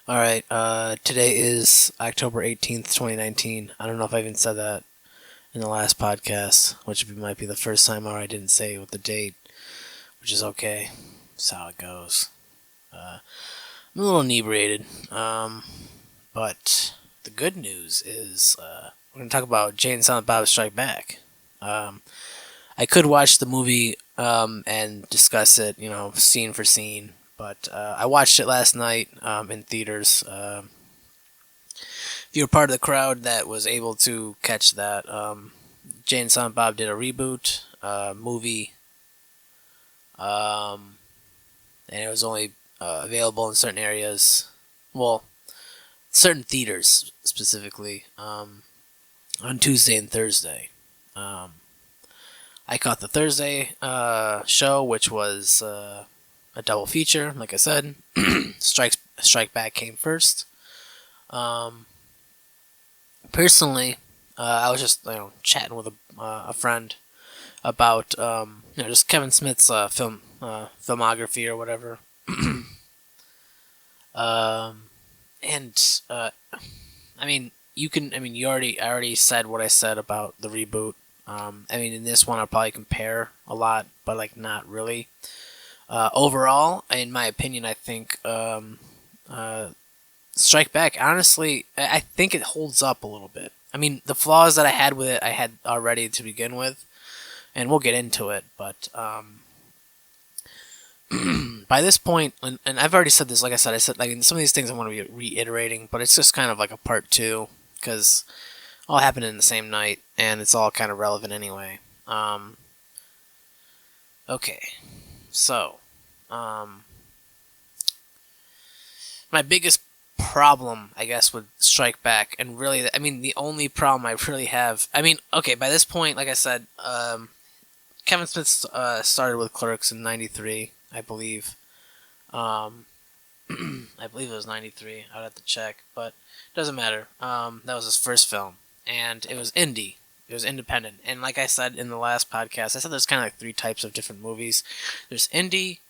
Alright, today is October 18th, 2019. I don't know if I even said that in the last podcast, which might be the first time where I didn't say with the date, which is okay. That's how it goes. I'm a little inebriated, but the good news is we're going to talk about Jay and Silent Bob Strike Back. I could watch the movie and discuss it, scene for scene, but I watched it last night in theaters. If you were part of the crowd that was able to catch that, Jay and Silent Bob did a reboot movie, and it was only available in certain areas. Well, certain theaters specifically on Tuesday and Thursday. I caught the Thursday show, which was a double feature. Like I said, Strike Back came first. Personally, I was just chatting with a friend about just Kevin Smith's filmography or whatever, and I mean I already said what I said about the reboot. In this one I'll probably compare a lot, but like not really. Overall, in my opinion, I think Strike Back, honestly, I think it holds up a little bit. I mean, the flaws that I had with it, I had already to begin with, and we'll get into it. But by this point, and I've already said this, like I said like some of these things I want to be reiterating, but it's just kind of like a part two because all happened in the same night, and it's all kind of relevant anyway. Okay, so my biggest problem, I guess, with Strike Back, and really, the only problem I really have, okay, by this point, like I said, Kevin Smith started with Clerks in '93, I believe. I believe it was '93. I would have to check, but it doesn't matter. That was his first film, and it was indie. It was independent, and like I said in the last podcast, I said there's kind of like three types of different movies. There's indie,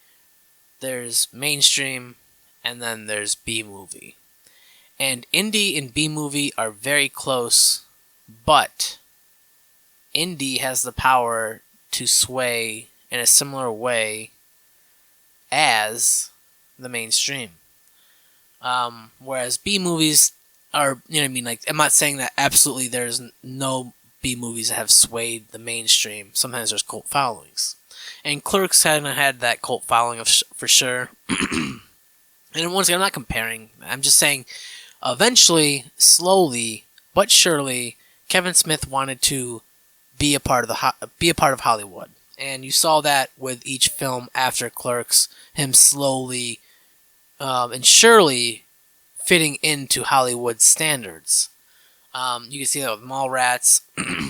there's mainstream, and then there's B movie. And indie and B movie are very close, but indie has the power to sway in a similar way as the mainstream. Whereas B movies are, like, I'm not saying that absolutely there's no B movies that have swayed the mainstream. Sometimes there's cult followings. And Clerks had that cult following for sure. And once again, I'm not comparing. I'm just saying, eventually, slowly but surely, Kevin Smith wanted to be a part of Hollywood, and you saw that with each film after Clerks, him slowly and surely fitting into Hollywood standards. You can see that with Mallrats,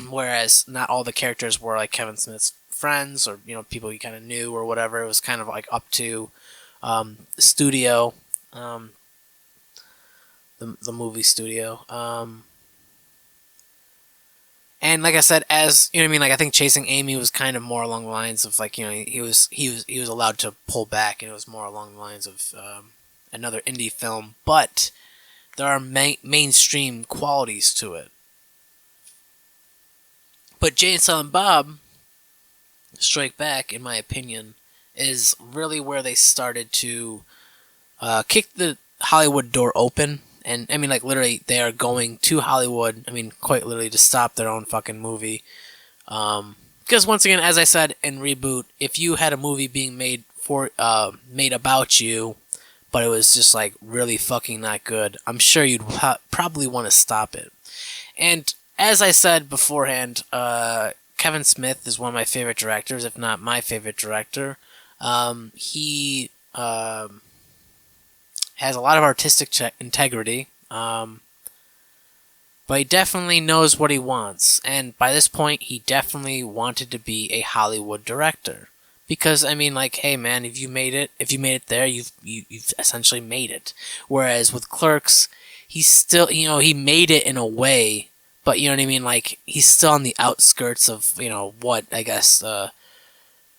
whereas not all the characters were like Kevin Smith's friends or people he kind of knew or whatever. It was kind of like up to the studio, the movie studio. And like I said, as like I think Chasing Amy was kind of more along the lines of like he was allowed to pull back, and it was more along the lines of another indie film, but there are mainstream qualities to it. But Jay and Silent Bob Strike Back, in my opinion, is really where they started to kick the Hollywood door open. And like literally, they are going to Hollywood. Quite literally to stop their own fucking movie. Because once again, as I said in Reboot, if you had a movie being made about you, but it was just like really fucking not good, I'm sure you'd probably want to stop it. And as I said beforehand, Kevin Smith is one of my favorite directors, if not my favorite director. He has a lot of artistic integrity, but he definitely knows what he wants. And by this point, he definitely wanted to be a Hollywood director. Because hey man, if you made it there, you've essentially made it. Whereas with Clerks, he's still he made it in a way, but like he's still on the outskirts of what I guess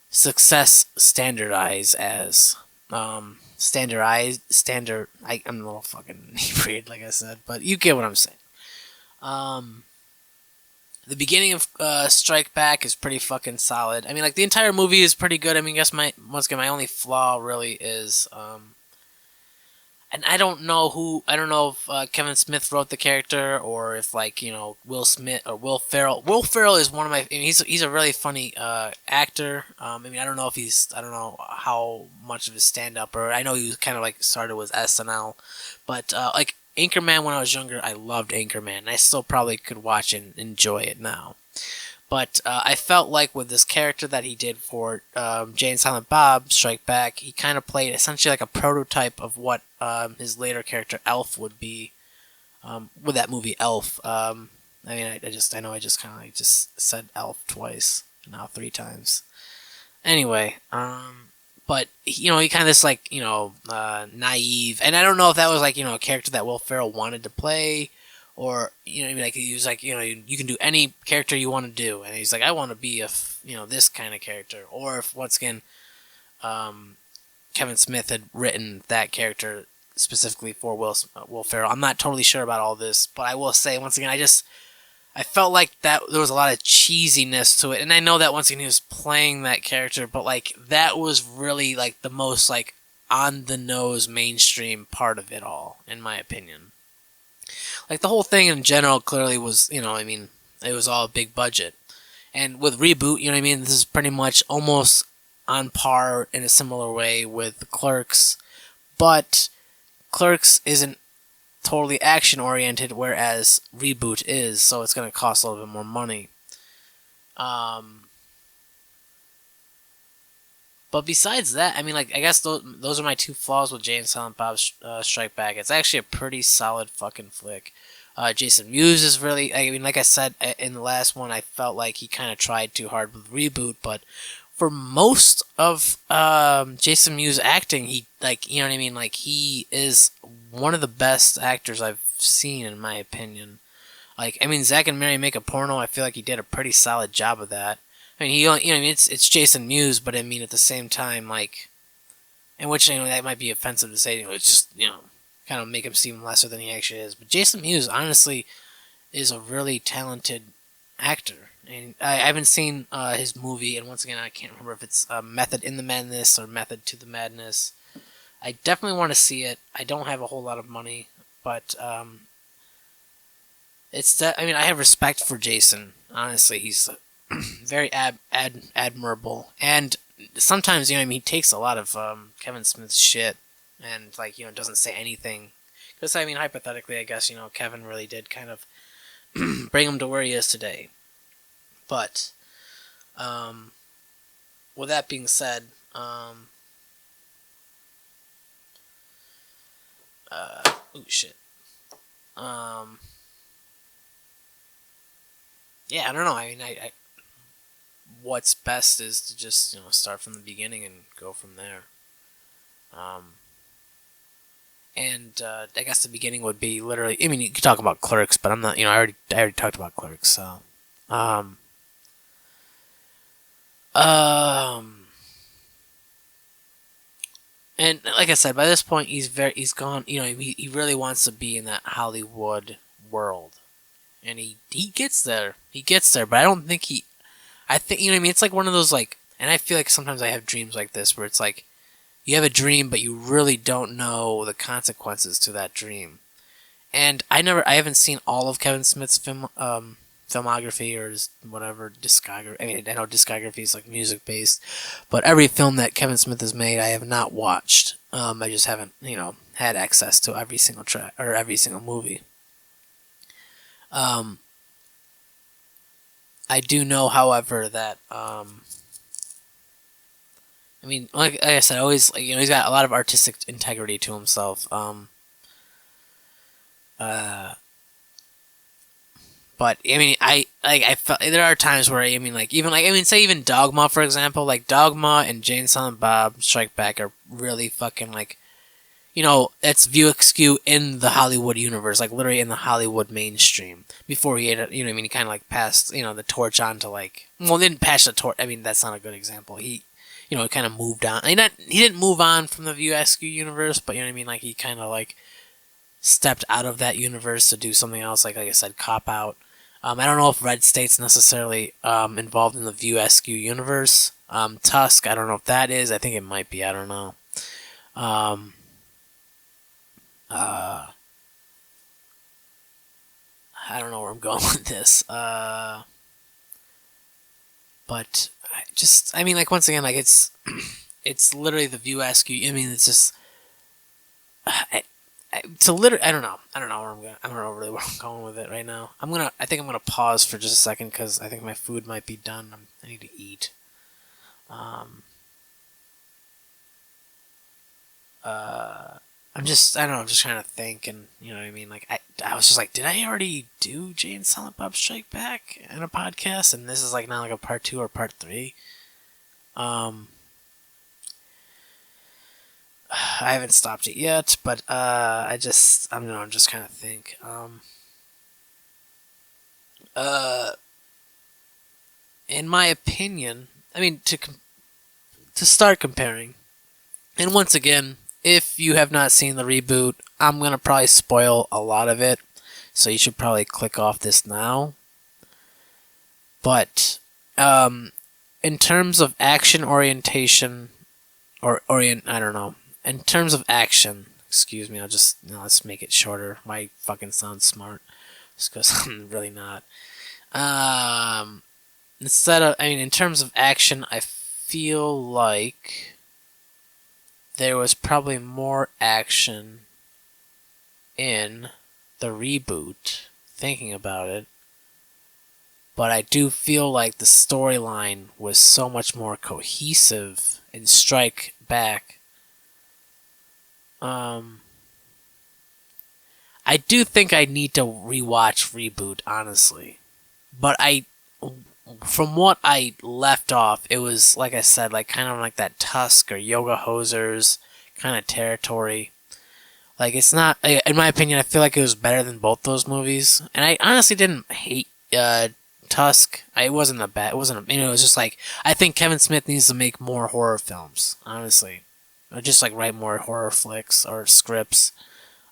success standardized as. I'm a little fucking inebriated, like I said, but you get what I'm saying. The beginning of Strike Back is pretty fucking solid. I mean, like, the entire movie is pretty good. I mean, I guess once again, my only flaw really is, and I don't know if Kevin Smith wrote the character or if, like, Will Smith or Will Ferrell. Will Ferrell is one of my. I mean, he's a really funny actor. I mean, I don't know how much of his stand up, or I know he was kind of like started with SNL, but like Anchorman when I was younger, I loved Anchorman, and I still probably could watch and enjoy it now. But I felt like with this character that he did for Jay and Silent Bob Strike Back, he kind of played essentially like a prototype of what his later character Elf would be with that movie Elf. I mean, I know I just kind of like just said Elf twice, now 3 times. Anyway, but he kind of this like naive, and I don't know if that was like a character that Will Ferrell wanted to play. Or like he was like you can do any character you want to do, and he's like I want to be this kind of character. Or if once again, Kevin Smith had written that character specifically for Will Ferrell. I'm not totally sure about all this, but I will say once again I felt like that there was a lot of cheesiness to it, and I know that once again he was playing that character, but like that was really like the most like on the nose mainstream part of it all, in my opinion. Like, the whole thing in general clearly was, it was all a big budget. And with Reboot, this is pretty much almost on par in a similar way with Clerks. But Clerks isn't totally action-oriented, whereas Reboot is, so it's going to cost a little bit more money. But besides that, I mean, like, I guess those are my 2 flaws with Jay and Silent Bob Strike Back. It's actually a pretty solid fucking flick. Jason Mewes is really, I mean, like I said in the last one, I felt like he kind of tried too hard with Reboot, but for most of Jason Mewes' acting, he, like, like, he is one of the best actors I've seen, in my opinion. Like, I mean, Zack and Mary Make a Porno, I feel like he did a pretty solid job of that. I mean, it's Jason Mewes, but I mean, at the same time, like, in which, that might be offensive to say, it's just, kind of make him seem lesser than he actually is. But Jason Mewes, honestly, is a really talented actor. And I haven't seen his movie, and once again, I can't remember if it's Method in the Madness or Method to the Madness. I definitely want to see it. I don't have a whole lot of money, but I mean, I have respect for Jason. Honestly, he's very admirable, and sometimes he takes a lot of Kevin Smith's shit, and like doesn't say anything, because I mean hypothetically I guess Kevin really did kind of bring him to where he is today. But with that being said, oh shit. Yeah, I don't know. I mean, I what's best is to just start from the beginning and go from there. And I guess the beginning would be literally. I mean, you could talk about Clerks, but I'm not. I already talked about Clerks. So, and like I said, by this point, he's gone. He really wants to be in that Hollywood world, and he gets there. He gets there, but I don't think he. I think it's like one of those like, and I feel like sometimes I have dreams like this where it's like, you have a dream, but you really don't know the consequences to that dream. And I haven't seen all of Kevin Smith's filmography or his whatever discography. I mean, I know discography is like music based, but every film that Kevin Smith has made, I have not watched. I just haven't, had access to every single track or every single movie. I do know, however, that I mean, like I said, always he's got a lot of artistic integrity to himself. But I mean, I felt there are times where say even Dogma, for example, like Dogma and Jay and Silent Bob Strike Back are really fucking like, that's View Askew in the Hollywood universe, like literally in the Hollywood mainstream. Before he had, he kind of like passed, the torch on to like, well, didn't pass the torch. I mean, that's not a good example. He kind of moved on. He didn't move on from the View Askew universe, but you know what I mean. Like he kind of like stepped out of that universe to do something else. Like I said, Cop Out. I don't know if Red State's necessarily involved in the View Askew universe. Tusk, I don't know if that is. I think it might be. I don't know. I don't know where I'm going with this. But I mean, like once again, like it's literally the View Askew. I mean, it's just I don't know. I don't know where I'm going. I don't know really where I'm going with it right now. I think I'm gonna pause for just a second because I think my food might be done. I need to eat. I don't know. I'm just trying to think, and you know what I mean. Like I was just like, did I already do Jay and Silent Bob Strike Back in a podcast? And this is like not like a part 2 or part 3. I haven't stopped it yet, but I'm just kind of think. In my opinion, I mean to start comparing, and once again, if you have not seen the reboot, I'm gonna probably spoil a lot of it, so you should probably click off this now. But in terms of action orientation, I don't know. In terms of action, excuse me, let's make it shorter. My fucking sounds smart, just because I'm really not. In terms of action, I feel like there was probably more action in the reboot, thinking about it. But I do feel like the storyline was so much more cohesive in Strike Back. I do think I need to rewatch Reboot, honestly. But from what I left off, it was, like I said, like kind of like that Tusk or Yoga Hosers kind of territory. Like, it's not, in my opinion, I feel like it was better than both those movies. And I honestly didn't hate Tusk. It wasn't a bad, it wasn't, it was just like, I think Kevin Smith needs to make more horror films, honestly. Or just like write more horror flicks or scripts.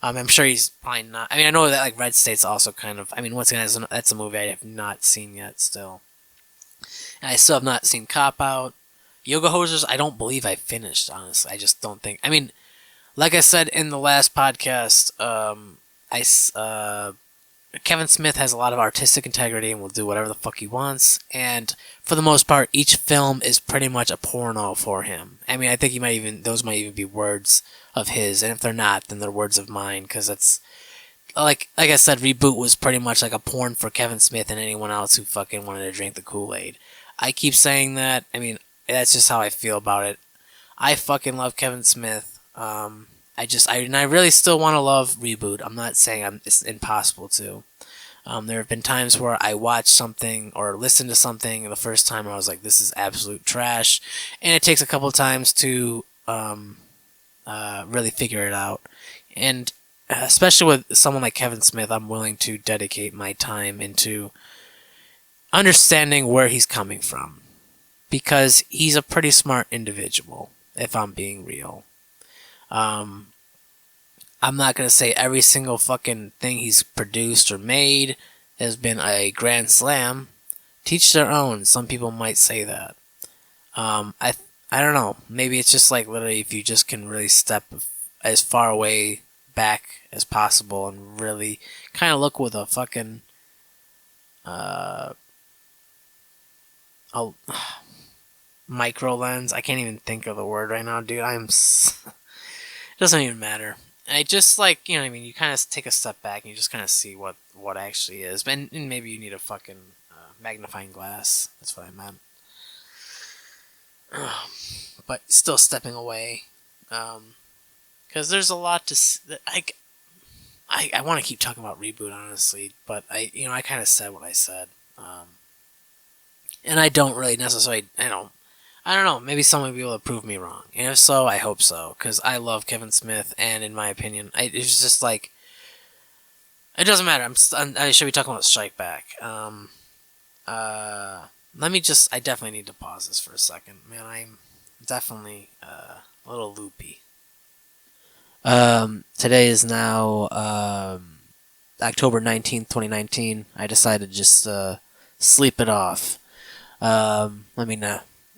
I'm sure he's probably not. I mean, I know that like Red State's also kind of. I mean, once again, that's a movie I have not seen yet. Still, and I still have not seen Cop Out. Yoga Hosers, I don't believe I finished. Honestly, I just don't think. I mean, like I said in the last podcast, Kevin Smith has a lot of artistic integrity and will do whatever the fuck he wants. And for the most part, each film is pretty much a porno for him. I mean, I think those might even be words of his. And if they're not, then they're words of mine. Because it's, like I said, Reboot was pretty much like a porn for Kevin Smith and anyone else who fucking wanted to drink the Kool-Aid. I keep saying that. I mean, that's just how I feel about it. I fucking love Kevin Smith. I really still want to love Reboot. I'm not saying it's impossible to. There have been times where I watched something or listened to something the first time I was like, this is absolute trash. And it takes a couple of times to really figure it out. And especially with someone like Kevin Smith, I'm willing to dedicate my time into understanding where he's coming from. Because he's a pretty smart individual, if I'm being real. I'm not going to say every single fucking thing he's produced or made has been a grand slam. Teach their own. Some people might say that. I don't know. Maybe it's just like literally if you just can really step as far away back as possible and really kind of look with a fucking a micro lens. I can't even think of the word right now, dude. It doesn't even matter. I just like, you know what I mean, you kind of take a step back and you just kind of see what actually is. And maybe you need a fucking magnifying glass. That's what I meant. But still stepping away. Because there's a lot to... I want to keep talking about Reboot, honestly. But I kind of said what I said. And I don't really necessarily... I don't know, maybe someone will be able to prove me wrong. And if so, I hope so. Because I love Kevin Smith, and in my opinion, it's just like... It doesn't matter. I should be talking about Strike Back. Let me just... I definitely need to pause this for a second. Man, definitely a little loopy. Today is now October 19th, 2019. I decided to just sleep it off. I mean,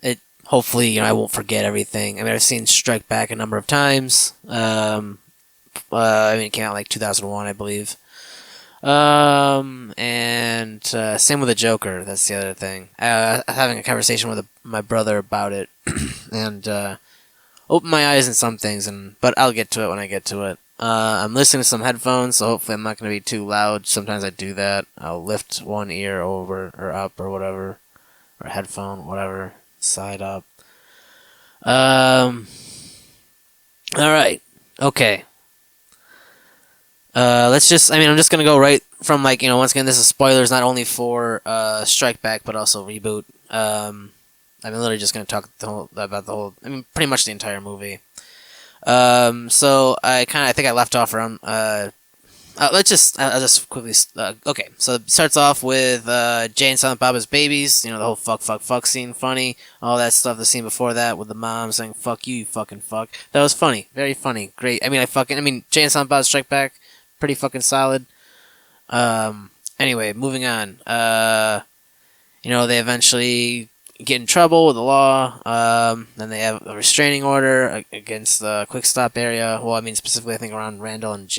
it. Hopefully, I won't forget everything. I mean, I've seen Strike Back a number of times. I mean, it came out like 2001, I believe. And same with the Joker. That's the other thing. Having a conversation with my brother about it, and opened my eyes in some things. But I'll get to it when I get to it. I'm listening to some headphones, so hopefully I'm not going to be too loud. Sometimes I do that. I'll lift one ear over or up or whatever, or headphone, whatever, side up. All right, okay. Let's just. I mean, I'm just gonna go right from once again, this is spoilers not only for Strike Back but also Reboot. I'm literally just gonna talk about the whole. I mean, pretty much the entire movie. So I think I left off around. I'll just quickly. Okay, so it starts off with Jay and Silent Bob as babies. The whole fuck scene, funny. All that stuff. The scene before that with the mom saying "fuck you, you fucking fuck." That was funny, very funny, great. I mean, Jay and Silent Bob Strike Back, pretty fucking solid. Anyway, moving on. They eventually get in trouble with the law. Then they have a restraining order against the Quick Stop area. Well, I mean specifically, I think around Randall and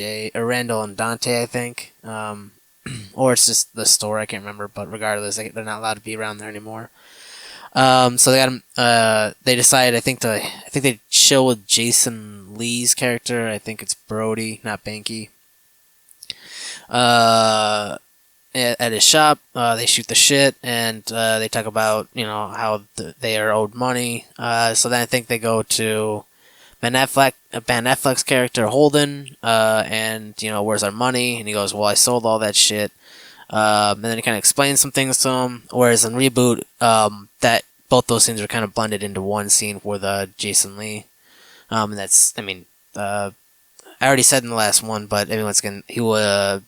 Dante, I think. Or it's just the store. I can't remember. But regardless, they're not allowed to be around there anymore. So they got him. They decided. I think they chill with Jason Lee's character. I think it's Brody, not Banky. At his shop, they shoot the shit, and they talk about how they are owed money. So then I think they go to Ben Affleck's character Holden, and where's our money? And he goes, well, I sold all that shit. And then he kind of explains some things to him. Whereas in Reboot, that both those scenes are kind of blended into one scene with Jason Lee. And that's, I already said in the last one, but once again, he was.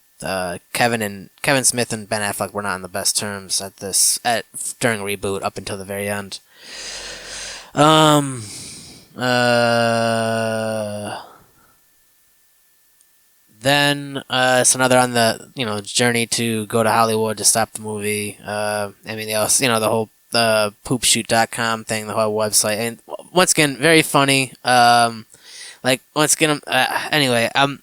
Kevin Smith and Ben Affleck were not on the best terms during Reboot up until the very end. Then so now they're on the journey to go to Hollywood to stop the movie. They also the whole poopshoot.com thing, the whole website, and once again very funny. Once again, anyway, I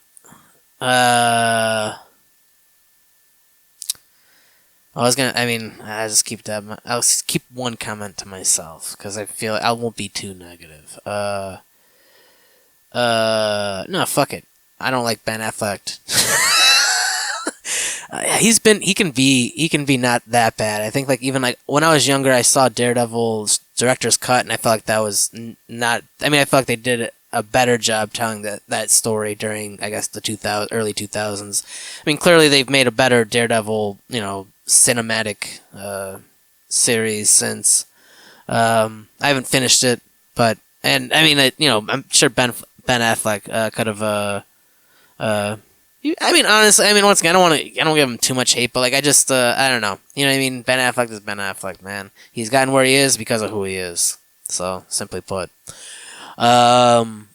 just keep that. I'll keep one comment to myself because I feel I won't be too negative. No, fuck it. I don't like Ben Affleck. He can be not that bad. I think even when I was younger, I saw Daredevil's director's cut, and I felt like that was not. I felt like they did a better job telling that story during, I guess, the early 2000s. Clearly they've made a better Daredevil, cinematic series since. I haven't finished it, but I'm sure Ben Affleck could have. Honestly, once again, I don't give him too much hate, but I don't know. Ben Affleck is Ben Affleck, man. He's gotten where he is because of who he is. So, simply put. And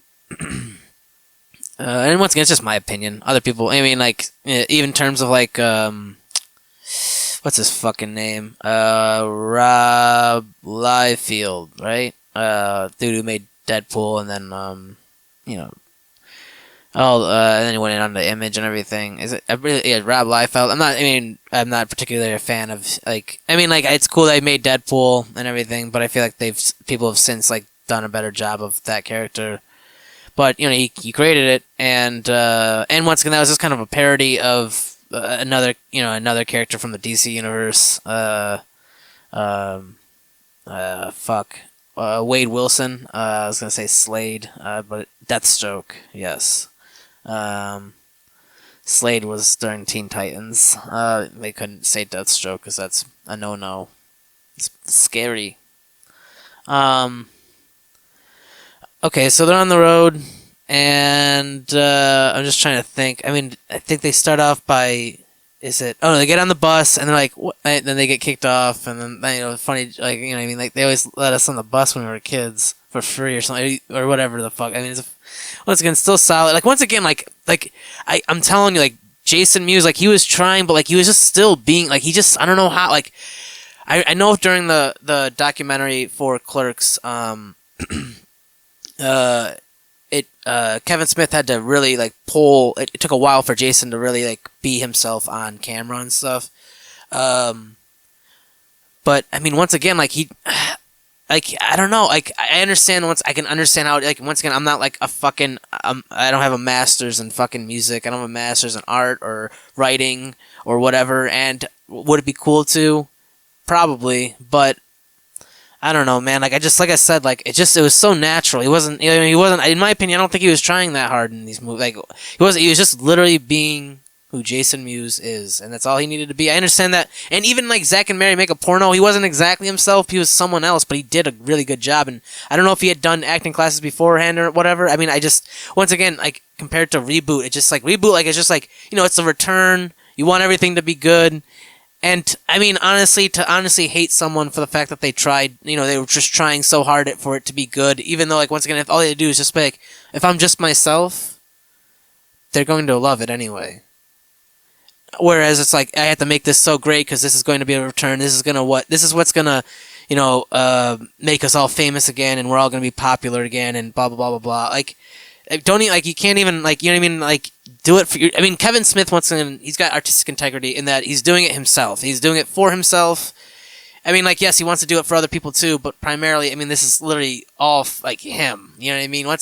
once again, it's just my opinion. Other people, even in terms of what's his fucking name? Rob Liefeld, right? Dude who made Deadpool, and then and then he went on to Image and everything. Is it Rob Liefeld? I'm not particularly a fan of it's cool that he made Deadpool and everything, but I feel like people have since done a better job of that character. But he created it, and once again, that was just kind of a parody of another character from the DC universe. Wade Wilson. I was gonna say Slade, but Deathstroke. Yes. Slade was during Teen Titans. They couldn't say Deathstroke because that's a no. It's scary. Okay, so they're on the road, and I'm just trying to think. I think they start off by, they get on the bus, and they're like, what? And then they get kicked off, and then, funny, they always let us on the bus when we were kids. for free or something or whatever the fuck. I mean, once again, still solid. Like once again, I'm telling you, like Jason Mewes, like he was trying, but like he was just still being like he just I don't know how like I know during the documentary for Clerks, Kevin Smith had to really like pull. It took a while for Jason to really like be himself on camera and stuff. But I mean, once again, like he, like I don't know, like I understand I can understand how like once again I'm not like a fucking I don't have a master's in fucking music. I don't have a master's in art or writing or whatever. And would it be cool to? Probably, but I don't know, man. Like I said, like it was so natural. He wasn't, in my opinion, I don't think he was trying that hard in these movies. Like he was just literally being who Jason Mewes is, and that's all he needed to be. I understand that, and even like Zack and Mary Make a Porno, he wasn't exactly himself. He was someone else, but he did a really good job. And I don't know if he had done acting classes beforehand or whatever. I mean, once again, like compared to Reboot, it's just like Reboot, like it's just like it's a return. You want everything to be good. And I mean, honestly, to hate someone for the fact that they tried, they were just trying so hard for it to be good, even though, like, once again, if all they do is just be like, if I'm just myself, they're going to love it anyway. Whereas it's like, I have to make this so great because this is going to be a return. This is what's gonna, make us all famous again, and we're all gonna be popular again, and blah blah blah blah blah. Like, don't even, like, you can't even, like, you know what I mean, like, do it for I mean, Kevin Smith, once again, he's got artistic integrity in that he's doing it himself. He's doing it for himself. I mean, like, yes, he wants to do it for other people too, but primarily, I mean, this is literally all like him. You know what I mean? I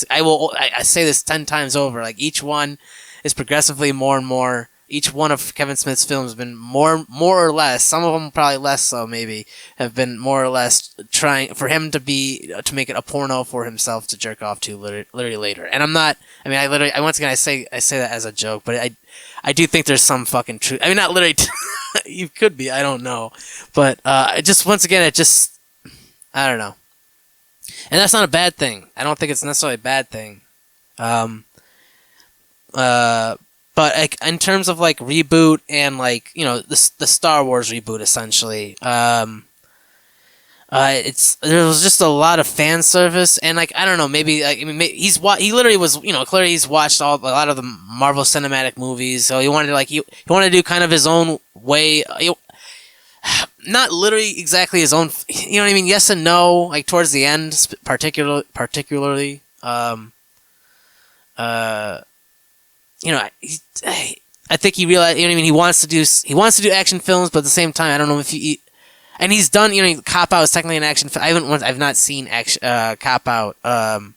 say this 10 times over. Like, each one is progressively more and more. Each one of Kevin Smith's films have been more or less. Some of them probably less so, maybe have been more or less trying for him to make it a porno for himself to jerk off to literally later. And I'm not. I mean, once again, I say that as a joke, but I do think there's some fucking truth. I mean, not literally. You could be. I don't know, but once again, I don't know. And that's not a bad thing. I don't think it's necessarily a bad thing. But like in terms of like Reboot and like the Star Wars reboot essentially, there was just a lot of fan service and like I don't know, maybe like he literally was clearly he's watched a lot of the Marvel Cinematic movies, so he wanted to he wanted to do kind of his own way. Not literally exactly his own, you know what I mean? Yes and no, like towards the end, particularly. I think he realized, you know what I mean? He wants to do action films, but at the same time, I don't know if and he's done, Cop Out is technically an action film. I've not seen Cop Out. And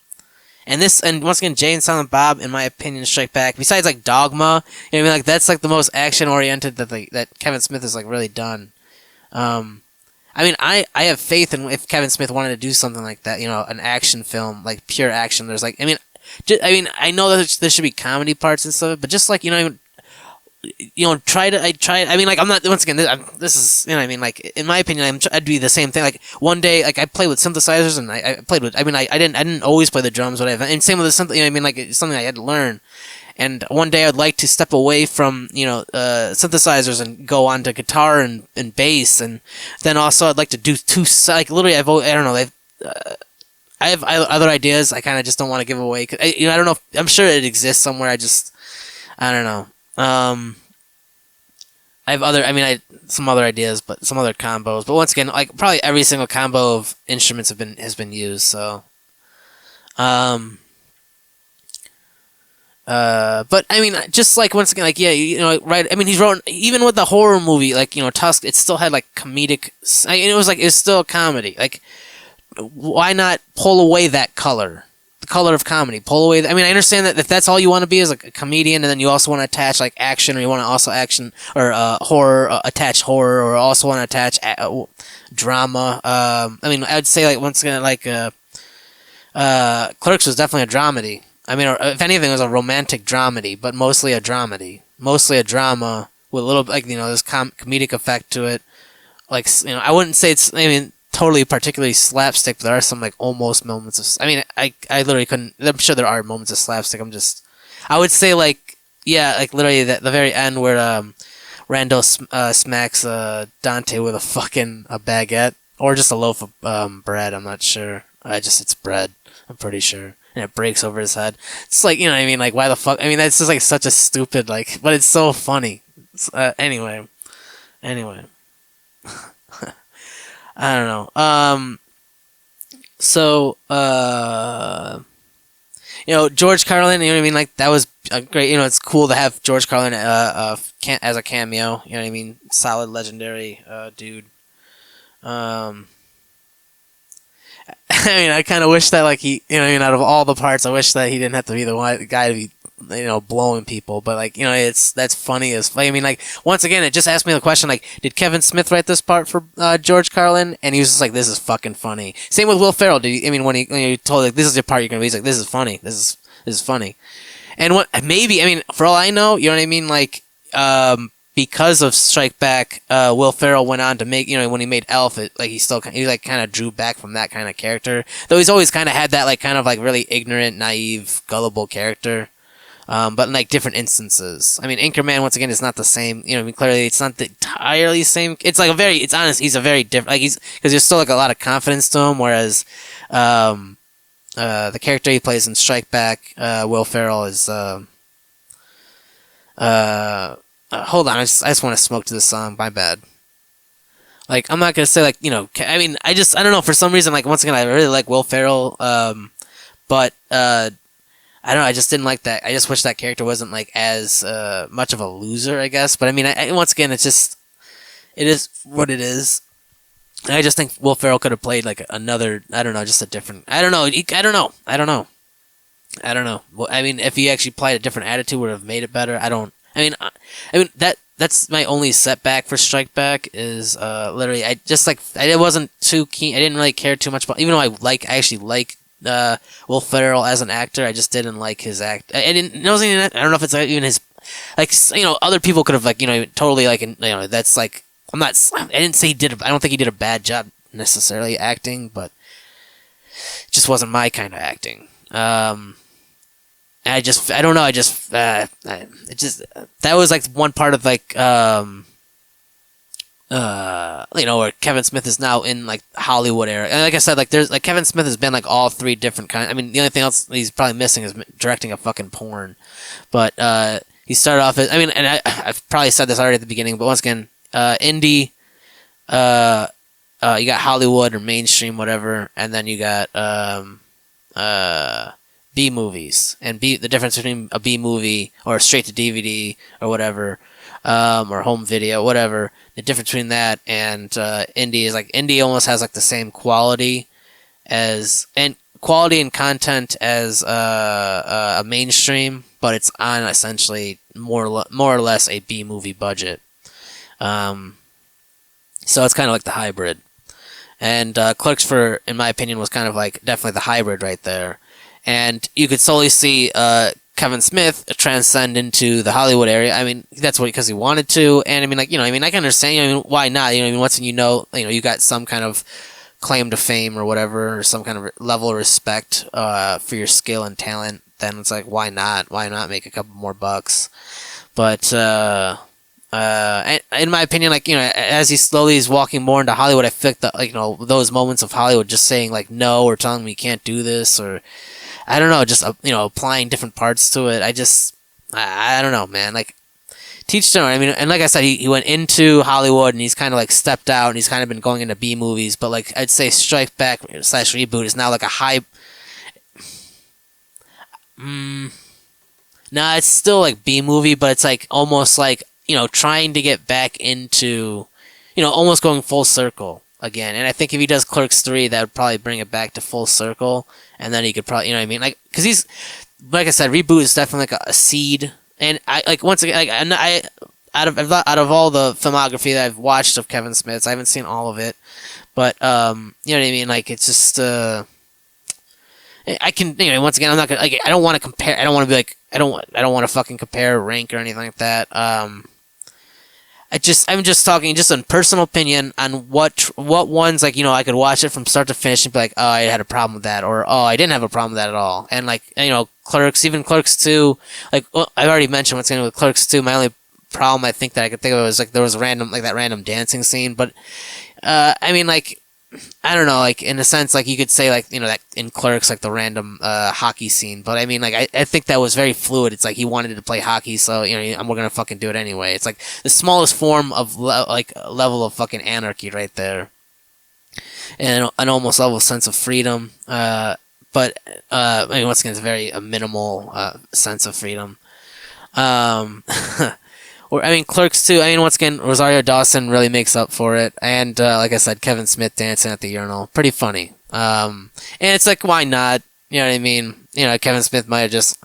once again, Jay and Silent Bob, in my opinion, Strike Back. Besides like Dogma, you know what I mean? Like that's like the most action oriented that Kevin Smith has like really done. I mean, I have faith in if Kevin Smith wanted to do something like that, an action film, like pure action. There's like, I know that there should be comedy parts and stuff, but just like try. I mean, like I'm not. Once again, this is what I mean. Like in my opinion, I'd be the same thing. Like one day, like I played with synthesizers, and I played with. I mean, I didn't always play the drums, whatever. And same with the synth. I mean, like it's something I had to learn. And one day I'd like to step away from synthesizers and go on to guitar and bass, and then also I'd like to do like literally I don't know. I have other ideas. I kind of just don't want to give away. I don't know. I'm sure it exists somewhere. I don't know. I have some other ideas, but some other combos. But once again, like probably every single combo of instruments has been used. So, but I mean, just like once again, like yeah, right. I mean, he's wrote even with the horror movie, like Tusk. It still had like comedic. It was still a comedy. Like, why not pull away that color? The color of comedy. Pull away. I understand that if that's all you want to be is like a comedian, and then you also want to attach like action, or you want to also action or horror, attach horror, or also want to attach drama. I would say like once again, like Clerks was definitely a dramedy. Or if anything, it was a romantic dramedy, but mostly a dramedy. Mostly a drama with a little like this comedic effect to it. Like I wouldn't say it's. Totally particularly slapstick, but there are some like almost moments of. I literally couldn't. I'm sure there are moments of slapstick. I would say like like literally the very end where Randall smacks Dante with a baguette or just a loaf of bread. I'm not sure. It's bread. I'm pretty sure, and it breaks over his head. It's like, you know what I mean? Like, why the fuck? I mean, that's just like such a stupid like, but it's so funny. Anyway, I don't know. So, George Carlin, you know what I mean? Like, that was a great, it's cool to have George Carlin as a cameo, you know what I mean? Solid, legendary dude. I mean, I kind of wish that, like, he, out of all the parts, I wish that he didn't have to be the guy to be, blowing people. But, like, that's funny as, I mean, like, once again, it just asked me the question, like, did Kevin Smith write this part for George Carlin? And he was just like, this is fucking funny. Same with Will Ferrell. When he told, like, this is the part you're going to be, he's like, this is funny. This is funny. And for all I know, you know what I mean? Like, because of Strike Back, Will Ferrell went on to make, when he made Elf, he kind of drew back from that kind of character. Though he's always kind of had that, like, kind of, like, really ignorant, naive, gullible character. But in, like, different instances. I mean, Anchorman, once again, is not the same, clearly it's not the entirely same. It's, like, it's honest, he's a very different, like, because there's still, like, a lot of confidence to him, whereas, the character he plays in Strike Back, Will Ferrell, is, hold on, I just want to smoke to this song. My bad. Like, I'm not gonna say, like, I mean, I don't know, for some reason, like, once again, I really like Will Ferrell, but I don't know, I just didn't like that. I just wish that character wasn't, like, as much of a loser, I guess. But I mean, once again, it is what it is. And I just think Will Ferrell could have played, like, another, I don't know, just a different, I don't know. Well, I mean, if he actually applied a different attitude, would have made it better. I mean that's my only setback for Strike Back is literally I wasn't too keen. I didn't really care too much about, even though I actually like Will Ferrell as an actor. I just didn't like his act. I don't know if it's even his, like, other people could have, like, totally, like, that's like, I didn't say I don't think he did a bad job necessarily acting, but it just wasn't my kind of acting. I don't know, that was, like, one part of, like, where Kevin Smith is now in, like, Hollywood era. And like I said, like, there's, like, Kevin Smith has been, like, all three different kinds. I mean, the only thing else he's probably missing is directing a fucking porn. But, he started off as, I mean, and I've probably said this already at the beginning, but once again, indie, you got Hollywood or mainstream, whatever, and then you got, B movies, and the difference between a B movie or straight to DVD or whatever, or home video, whatever. The difference between that and indie is, like, indie almost has, like, the same quality and content as a mainstream, but it's on essentially more or less a B movie budget. So it's kind of like the hybrid. And Clerks, in my opinion, was kind of like definitely the hybrid right there. And you could slowly see Kevin Smith transcend into the Hollywood area. I mean, that's because he wanted to. And I mean, like, I can understand, why not? Once you got some kind of claim to fame or whatever, or some kind of level of respect for your skill and talent, then it's like, why not? Why not make a couple more bucks? But in my opinion, like, as he slowly is walking more into Hollywood, I feel like those moments of Hollywood just saying, like, no, or telling me you can't do this, or I don't know, just applying different parts to it. I don't know, man. Like, teach their own. I mean, and like I said, he went into Hollywood and he's kind of, like, stepped out and he's kind of been going into B movies. But, like, I'd say Strike Back / Reboot is now like a high. Nah, it's still like B movie, but it's like almost like, trying to get back into, almost going full circle again. And I think if he does Clerks 3, that would probably bring it back to full circle. And then he could probably, like, because he's, like I said, Reboot is definitely like a seed. And I, like, once again, like, out of all the filmography that I've watched of Kevin Smith's, I haven't seen all of it. But, you know what I mean? Like, it's just, I can, once again, I'm not gonna, like, I don't want to compare, I don't want to be like, I don't want to fucking compare, rank, or anything like that. I'm just talking just in personal opinion on what ones, like, I could watch it from start to finish and be like, oh, I had a problem with that, or oh, I didn't have a problem with that at all. And, like, Clerks, even Clerks 2, like, well, I've already mentioned what's going on with Clerks 2. My only problem I think that I could think of was, like, there was that random dancing scene, but I mean, like, I don't know, like in a sense, like you could say, like that in Clerks, like the random hockey scene. But I mean, like I think that was very fluid. It's like he wanted to play hockey, so we're gonna fucking do it anyway. It's like the smallest form of level of fucking anarchy right there, and an almost level sense of freedom. But I mean, once again, it's a very minimal sense of freedom. Or I mean, Clerks too. I mean, once again, Rosario Dawson really makes up for it, and like I said, Kevin Smith dancing at the urinal, pretty funny. And it's like, why not? You know what I mean? Kevin Smith might have just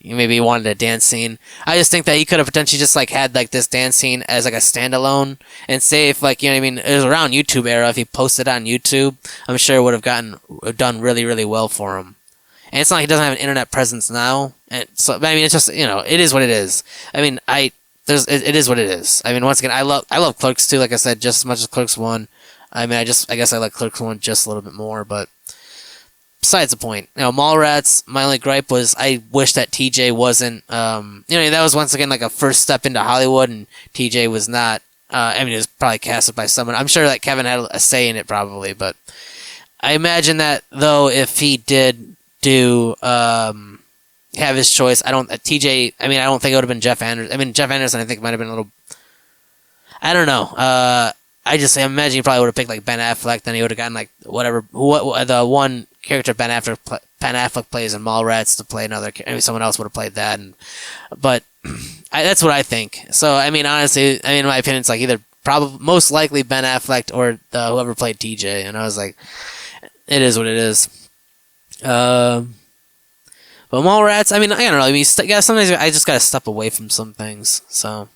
maybe wanted a dance scene. I just think that he could have potentially just like had like this dance scene as like a standalone, and say if like it was around YouTube era, if he posted it on YouTube, I'm sure it would have done really really well for him. And it's not like he doesn't have an internet presence now, and so I mean it's just it is what it is. I mean it is what it is. I mean, once again, I love Clerks 2, like I said, just as much as Clerks 1. I mean, I guess I like Clerks 1 just a little bit more, but besides the point. Mallrats, my only gripe was I wish that TJ wasn't, that was once again like a first step into Hollywood, and TJ was not, I mean, it was probably casted by someone. I'm sure that Kevin had a say in it probably, but I imagine that, though, if he did do, have his choice. I don't think it would have been Jeff Anderson. I mean, Jeff Anderson, I think, might have been a little. I don't know. I imagine he probably would have picked like Ben Affleck. Then he would have gotten like the one character Ben Affleck plays in Mallrats to play another. Maybe someone else would have played that. But that's what I think. So I mean, honestly, in my opinion, it's like either probably most likely Ben Affleck or whoever played TJ. And I was like, it is what it is. But Mallrats, I mean, I don't know. I mean, sometimes I just gotta step away from some things. So,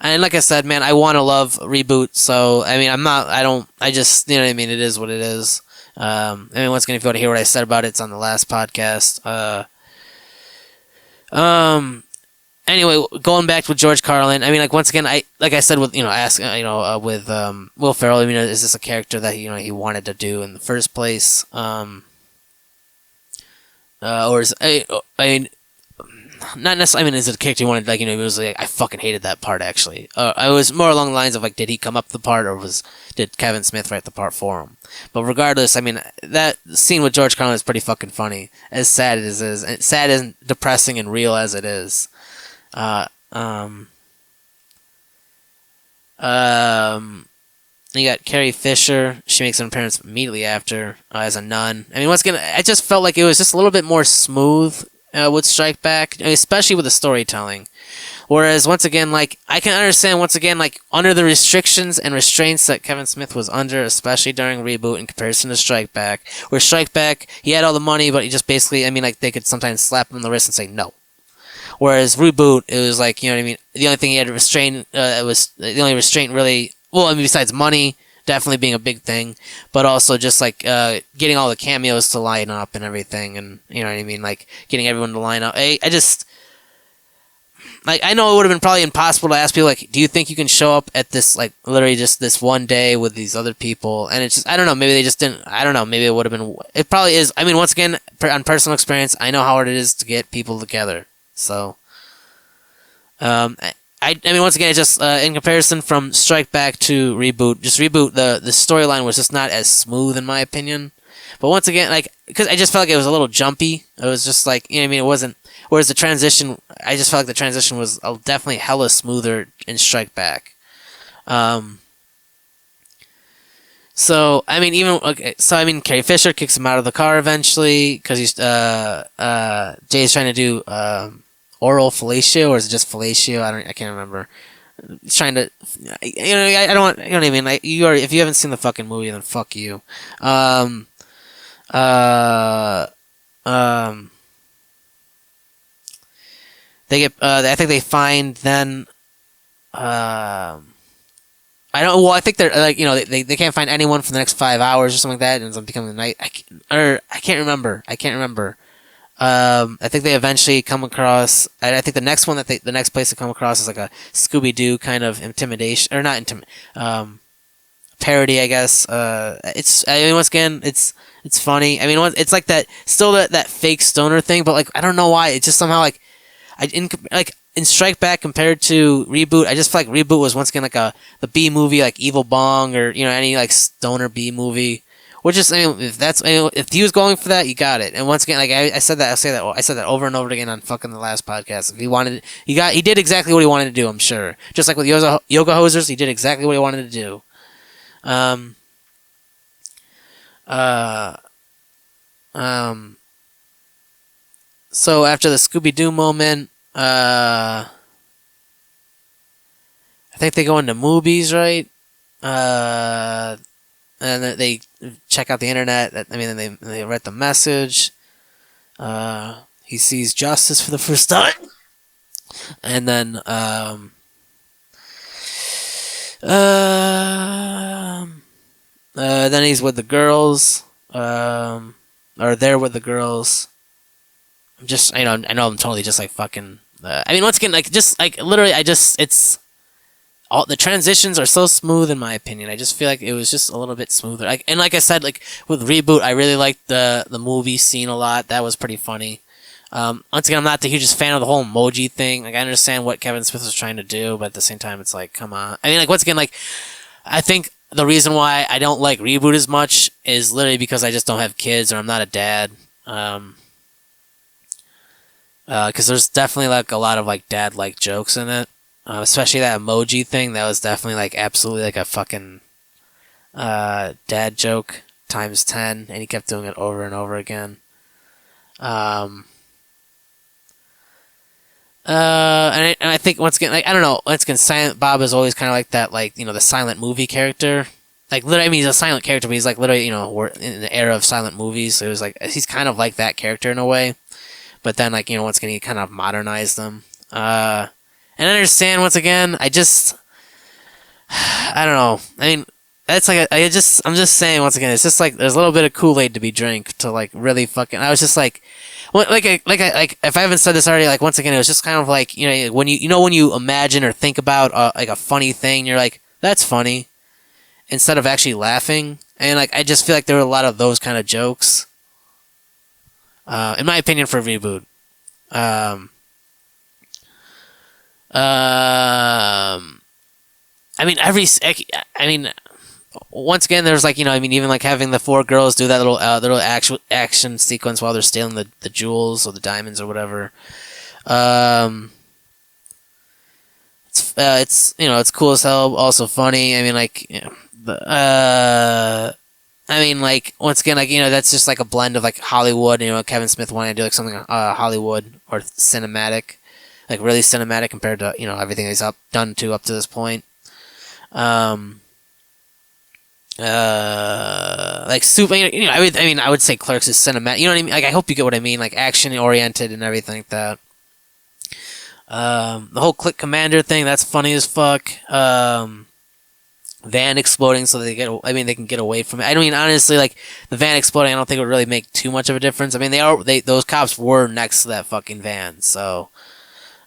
and like I said, man, I want to love Reboot. So, I mean, I just, you know what I mean? It is what it is. I mean, once again, if you want to hear what I said about it, it's on the last podcast. Anyway, going back with George Carlin, I mean, like once again, like I said with with Will Ferrell, I mean, is this a character that he wanted to do in the first place? Or is I mean, not necessarily. I mean, is it a character you wanted? Like it was like I fucking hated that part. Actually, I was more along the lines of like, did he come up with the part, or did Kevin Smith write the part for him? But regardless, I mean, that scene with George Carlin is pretty fucking funny. As sad as it is, sad and depressing and real as it is. You got Carrie Fisher. She makes an appearance immediately after as a nun. I mean, once again, I just felt like it was just a little bit more smooth with Strike Back, especially with the storytelling. Whereas, once again, like I can understand, once again, like under the restrictions and restraints that Kevin Smith was under, especially during Reboot in comparison to Strike Back, where Strike Back, he had all the money, but he just basically, I mean, like they could sometimes slap him on the wrist and say no. Whereas Reboot, it was like, you know what I mean? The only thing he had to restrain, was the only restraint really. Well, I mean, besides money, definitely being a big thing, but also just like getting all the cameos to line up and everything, and you know what I mean, like getting everyone to line up. I just like I know it would have been probably impossible to ask people like, do you think you can show up at this like literally just this one day with these other people? And it's just I don't know, maybe they just didn't. I don't know, maybe it would have been. It probably is. I mean, once again, on personal experience, I know how hard it is to get people together. So, I mean, once again, it's just in comparison from Strike Back to Reboot, just Reboot, the storyline was just not as smooth in my opinion. But once again, like, because I just felt like it was a little jumpy. It was just like, you know what I mean? It wasn't. Whereas the transition, I just felt like the transition was definitely hella smoother in Strike Back. So I mean, Carrie Fisher kicks him out of the car eventually because Jay's trying to do oral fellatio, or is it just fellatio? I can't remember. He's trying to, I don't want, you know what I mean? Like, if you haven't seen the fucking movie, then fuck you. They get, I think they find then, I think they're like, they can't find anyone for the next 5 hours or something like that, and it ends up becoming the night. I can't remember. I think they eventually come across. I think the next place they come across is like a Scooby-Doo kind of intimidation, or not parody, I guess. Once again, it's funny. I mean, it's like that, still that fake stoner thing, but like I don't know why. It's just somehow like in Strike Back compared to Reboot, I just feel like Reboot was once again like the B movie, like Evil Bong, or any like stoner B movie. which is, I mean, if he was going for that, you got it. And once again, like I said that, I said that over and over again on fucking the last podcast. If he wanted, he did exactly what he wanted to do. I'm sure. Just like with yoga hosers, he did exactly what he wanted to do. So after the Scooby-Doo moment, I think they go into movies, right? And then they check out the internet. I mean, they read the message. He sees justice for the first time, and then then he's with the girls, or they're with the girls. I'm just, I know I'm totally just like fucking. I mean, once again, like just like literally, it's all the transitions are so smooth in my opinion. I just feel like it was just a little bit smoother. And like I said, like with Reboot, I really liked the movie scene a lot. That was pretty funny. Once again, I'm not the hugest fan of the whole emoji thing. Like I understand what Kevin Smith was trying to do, but at the same time, it's like, come on. I mean, like once again, like I think the reason why I don't like Reboot as much is literally because I just don't have kids or I'm not a dad. Because there's definitely like a lot of like dad-like jokes in it, especially that emoji thing. That was definitely like absolutely like a fucking dad joke times 10, and he kept doing it over and over again. And I think once again, like I don't know, once again, Silent Bob is always kind of like that, like the silent movie character. Like literally, I mean, he's a silent character, but he's like literally, we're in the era of silent movies. So it was like he's kind of like that character in a way. But then, like, once again, he kind of modernized them. And I understand, once again, I don't know. I mean, that's like, I'm just saying, once again, it's just like, there's a little bit of Kool-Aid to be drank to, like, really fucking, I was just like, like, if I haven't said this already, like, once again, it was just kind of like, when when you imagine or think about, like, a funny thing, you're like, that's funny, instead of actually laughing. And, like, I just feel like there were a lot of those kind of jokes. In my opinion, for Reboot. I mean, once again, there's like, even like having the 4 girls do that little action sequence while they're stealing the jewels or the diamonds or whatever. It's cool as hell, also funny. I mean, like, like, once again, like, that's just like a blend of like Hollywood, Kevin Smith wanting to do like something Hollywood or cinematic, like really cinematic compared to, everything he's done up to this point. Like super, I would say Clerks is cinematic, you know what I mean? Like, I hope you get what I mean, like action oriented and everything like that. The whole Click Commander thing, that's funny as fuck. Van exploding so they can get away from it. I mean, honestly, like the van exploding, I don't think it would really make too much of a difference. I mean, those cops were next to that fucking van, so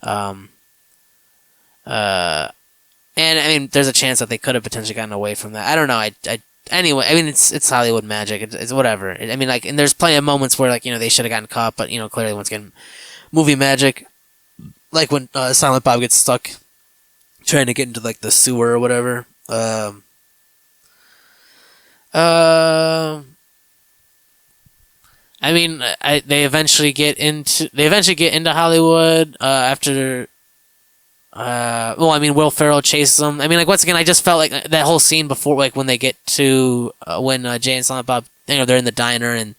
and I mean, there's a chance that they could have potentially gotten away from that. I don't know. Anyway, I mean, it's Hollywood magic. It's whatever. I mean, like, and there's plenty of moments where, like, they should have gotten caught, but clearly, once again, movie magic. Like when Silent Bob gets stuck trying to get into like the sewer or whatever. They eventually get into Hollywood after. Will Ferrell chases them. I mean, like, once again, I just felt like that whole scene before, like when they get to when Jay and Silent Bob, they're in the diner and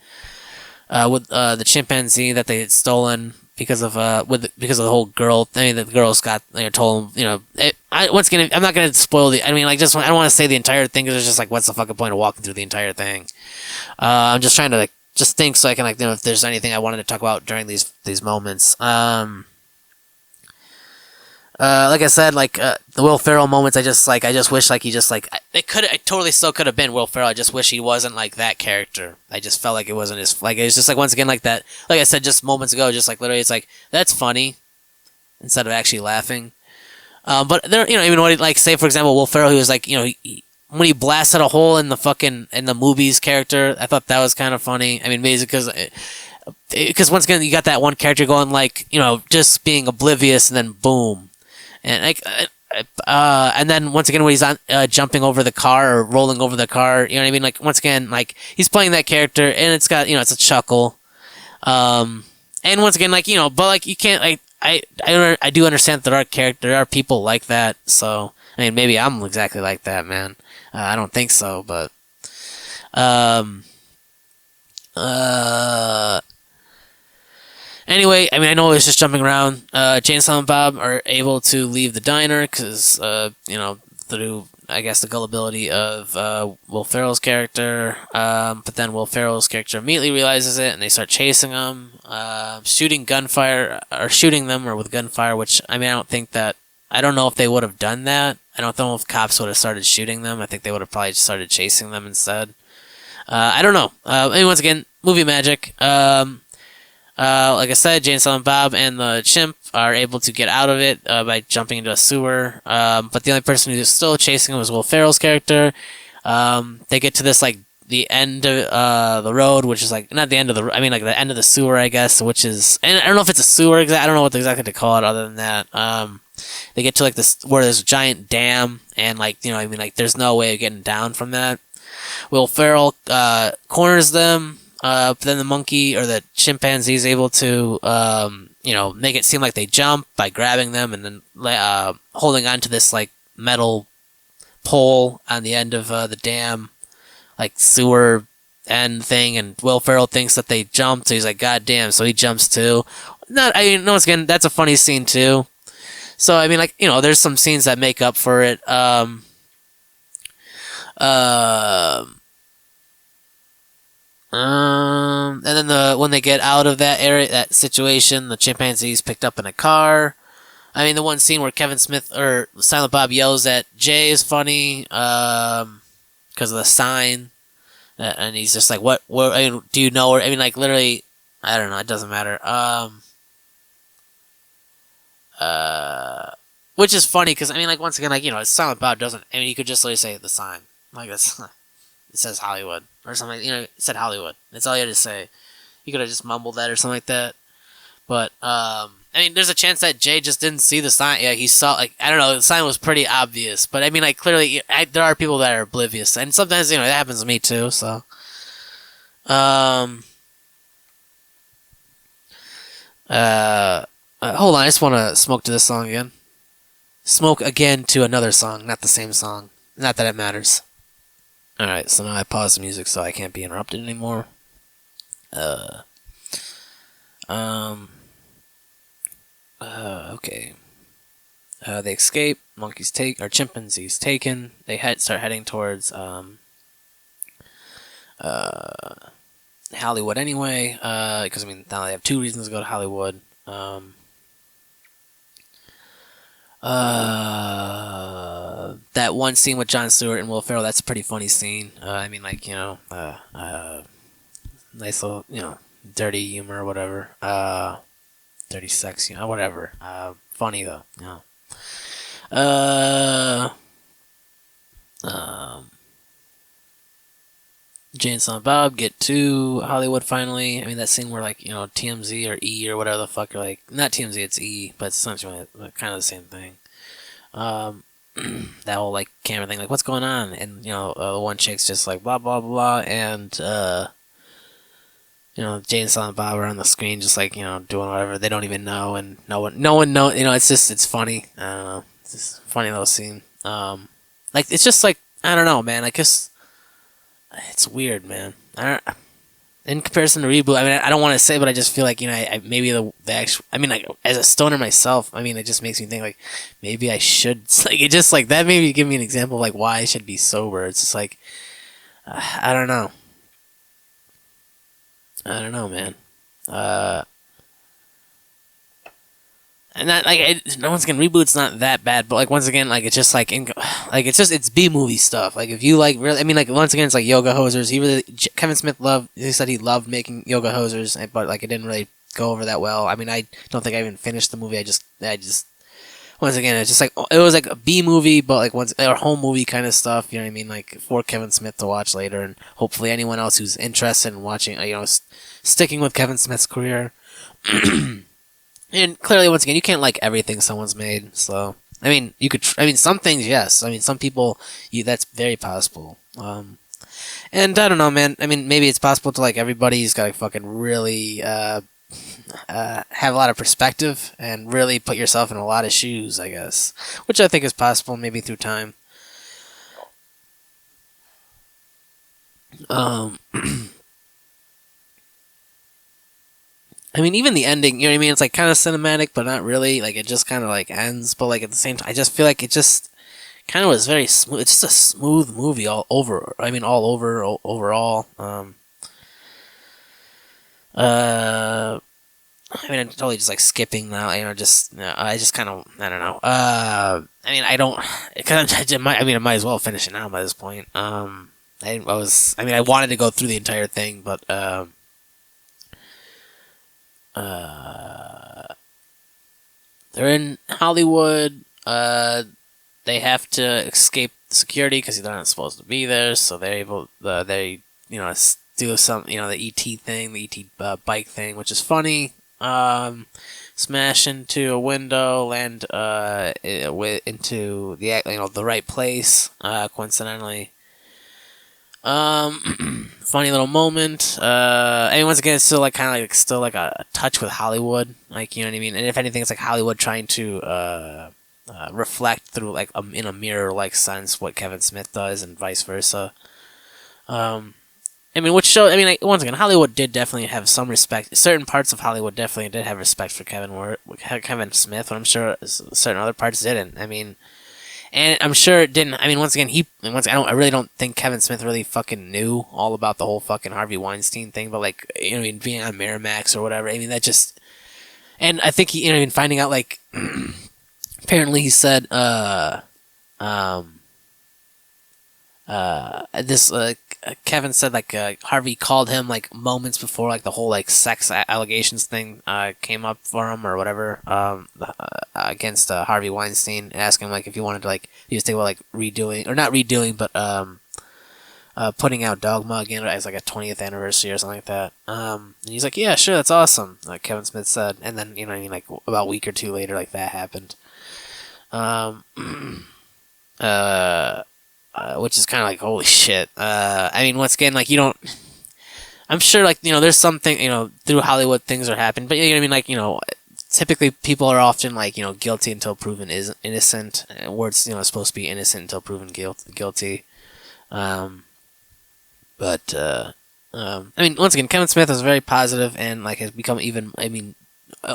with the chimpanzee that they had stolen. Because of the whole girl thing, the girls got told them, once again, I'm not gonna spoil the. I mean, like, I don't want to say the entire thing because it's just like, what's the fucking point of walking through the entire thing? I'm just trying to like just think so I can like if there's anything I wanted to talk about during these moments. Like I said, like the Will Ferrell moments, I just wish like he just like it totally still could have been Will Ferrell. I just wish he wasn't like that character. I just felt like it wasn't his, like it was just like once again like that, like I said just moments ago, just like literally it's like that's funny instead of actually laughing. But there, even when like say for example Will Ferrell, he was like when he blasted a hole in the movie's character, I thought that was kind of funny. I mean, basically because once again you got that one character going like just being oblivious and then boom. And like and then once again when he's on jumping over the car or rolling over the car, you know what I mean? Like once again, like he's playing that character, and it's got it's a chuckle. And once again, like but like you can't like I do understand that there are people like that. So I mean, maybe I'm exactly like that, man. I don't think so, but anyway, I mean, I know it's just jumping around. Jane and Silent Bob are able to leave the diner because, through, I guess, the gullibility of Will Ferrell's character. But then Will Ferrell's character immediately realizes it, and they start chasing him, shooting them or with gunfire, which, I mean, I don't know if they would have done that. I don't know if cops would have started shooting them. I think they would have probably started chasing them instead. I don't know. And once again, movie magic. Like I said, Jane, Silent Bob and the chimp are able to get out of it by jumping into a sewer. But the only person who's still chasing him was Will Ferrell's character. They get to this like the end of the road, which is like not the end of the. I mean, like the end of the sewer, I guess. Which is, and I don't know if it's a sewer. I don't know what exactly to call it other than that. They get to like this where there's a giant dam, and like I mean, like there's no way of getting down from that. Will Ferrell corners them. But then the monkey or the chimpanzee is able to, make it seem like they jump by grabbing them and then holding on to this like metal pole on the end of the dam, like sewer end thing. And Will Ferrell thinks that they jumped, so he's like, "God damn!" So he jumps too. Once again, that's a funny scene too. So I mean, like there's some scenes that make up for it. And then when they get out of that area, that situation, the chimpanzee's picked up in a car. I mean, the one scene where Kevin Smith or Silent Bob yells at Jay is funny, because of the sign, and he's just like, "What? I mean, do you know?" Or I mean, like literally, I don't know. It doesn't matter. Which is funny because I mean, like once again, like Silent Bob doesn't. I mean, you could just literally say the sign, like that's. It says Hollywood or something. It said Hollywood. That's all you had to say. You could have just mumbled that or something like that. But I mean, there's a chance that Jay just didn't see the sign. Yeah, he saw I don't know. The sign was pretty obvious. But I mean, like clearly, there are people that are oblivious, and sometimes that happens to me too. So, hold on. I just want to smoke to this song again. Smoke again to another song, not the same song. Not that it matters. Alright, so now I pause the music so I can't be interrupted anymore. Okay. They escape. Chimpanzees taken. They start heading towards Hollywood anyway. Because I mean, now they have two reasons to go to Hollywood. That one scene with Jon Stewart and Will Ferrell, that's a pretty funny scene. I mean, like, nice little, dirty humor or whatever. Dirty sex, whatever. Funny though, Jay and Silent Bob get to Hollywood finally. I mean, that scene where, like, TMZ or E or whatever the fuck, or like, not TMZ, it's E, but it's essentially kind of the same thing. That whole, like, camera thing, like, what's going on? And, the one chick's just like, blah, blah, blah, and, Jay and Silent Bob are on the screen just, like, doing whatever. They don't even know, and no one knows, it's funny. I don't know. It's just a funny little scene. Like, it's just, like, I don't know, man, I guess, it's weird, man. In comparison to Reboot, I mean, I don't want to say, but I just feel like, maybe the actual, I mean, like, as a stoner myself, I mean, it just makes me think, like, maybe I should, like, it just, like, that maybe give me an example of, like, why I should be sober. It's just, like, I don't know. I don't know, man. And that, like, no one's gonna Reboot's not that bad, but, like, once again, like, it's just, like, it's B-movie stuff. Like, if you, like, really, I mean, like, once again, it's like Yoga Hosers. Kevin Smith he said he loved making Yoga Hosers, but, like, it didn't really go over that well. I mean, I don't think I even finished the movie. I just, once again, it's just, like, it was, like, a B-movie, but, like, or home movie kind of stuff, you know what I mean? Like, for Kevin Smith to watch later, and hopefully anyone else who's interested in watching, sticking with Kevin Smith's career. And clearly, once again, you can't like everything someone's made, so I mean, you could. I mean, some things, yes. I mean, some people, that's very possible. And I don't know, man. I mean, maybe it's possible to like everybody's got to fucking really have a lot of perspective and really put yourself in a lot of shoes, I guess, which I think is possible, maybe through time. Um, I mean, even the ending, you know what I mean? It's like kind of cinematic, but not really. Like it just kind of like ends, but like at the same time, I just feel like it just kind of was very smooth. It's just a smooth movie all over. I mean, all over overall. Uh, I mean, I'm totally just like skipping now. Just I just kind of I don't know. I mean, I don't. I mean, I might as well finish it now by this point. I was. I mean, I wanted to go through the entire thing, but they're in Hollywood. They have to escape security because they're not supposed to be there. So they're able. They do some the ET thing, the ET bike thing, which is funny. Smash into a window, land into the right place. Coincidentally. Funny little moment. I mean, once again, it's still like kind of like still like a touch with Hollywood, like you know what I mean. And if anything, it's like Hollywood trying to reflect through like in a mirror like sense what Kevin Smith does, and vice versa. I mean, which show? I mean, like, once again, Hollywood did definitely have some respect. Certain parts of Hollywood definitely did have respect for Kevin Smith, but I'm sure certain other parts didn't. I mean. And I'm sure it didn't. I mean, once again, I really don't think Kevin Smith really fucking knew all about the whole fucking Harvey Weinstein thing. But like, I mean, being on Miramax or whatever. I mean, that just. And I think he, finding out like, apparently he said, this Kevin said like Harvey called him like moments before like the whole like sex allegations thing came up for him or whatever against Harvey Weinstein, asking him like if he wanted to like he was thinking about like redoing or not redoing but putting out Dogma again as like a 20th anniversary or something like that. And he's like, yeah, sure, that's awesome. Like Kevin Smith said, and then like about a week or two later, like that happened. Which is kind of like holy shit. I mean, once again, like you don't. I'm sure, like there's something through Hollywood things are happening, but you know what I mean. Like typically people are often like guilty until proven is innocent. Where it's supposed to be innocent until proven guilty. But I mean, once again, Kevin Smith is very positive and like has become even. I mean,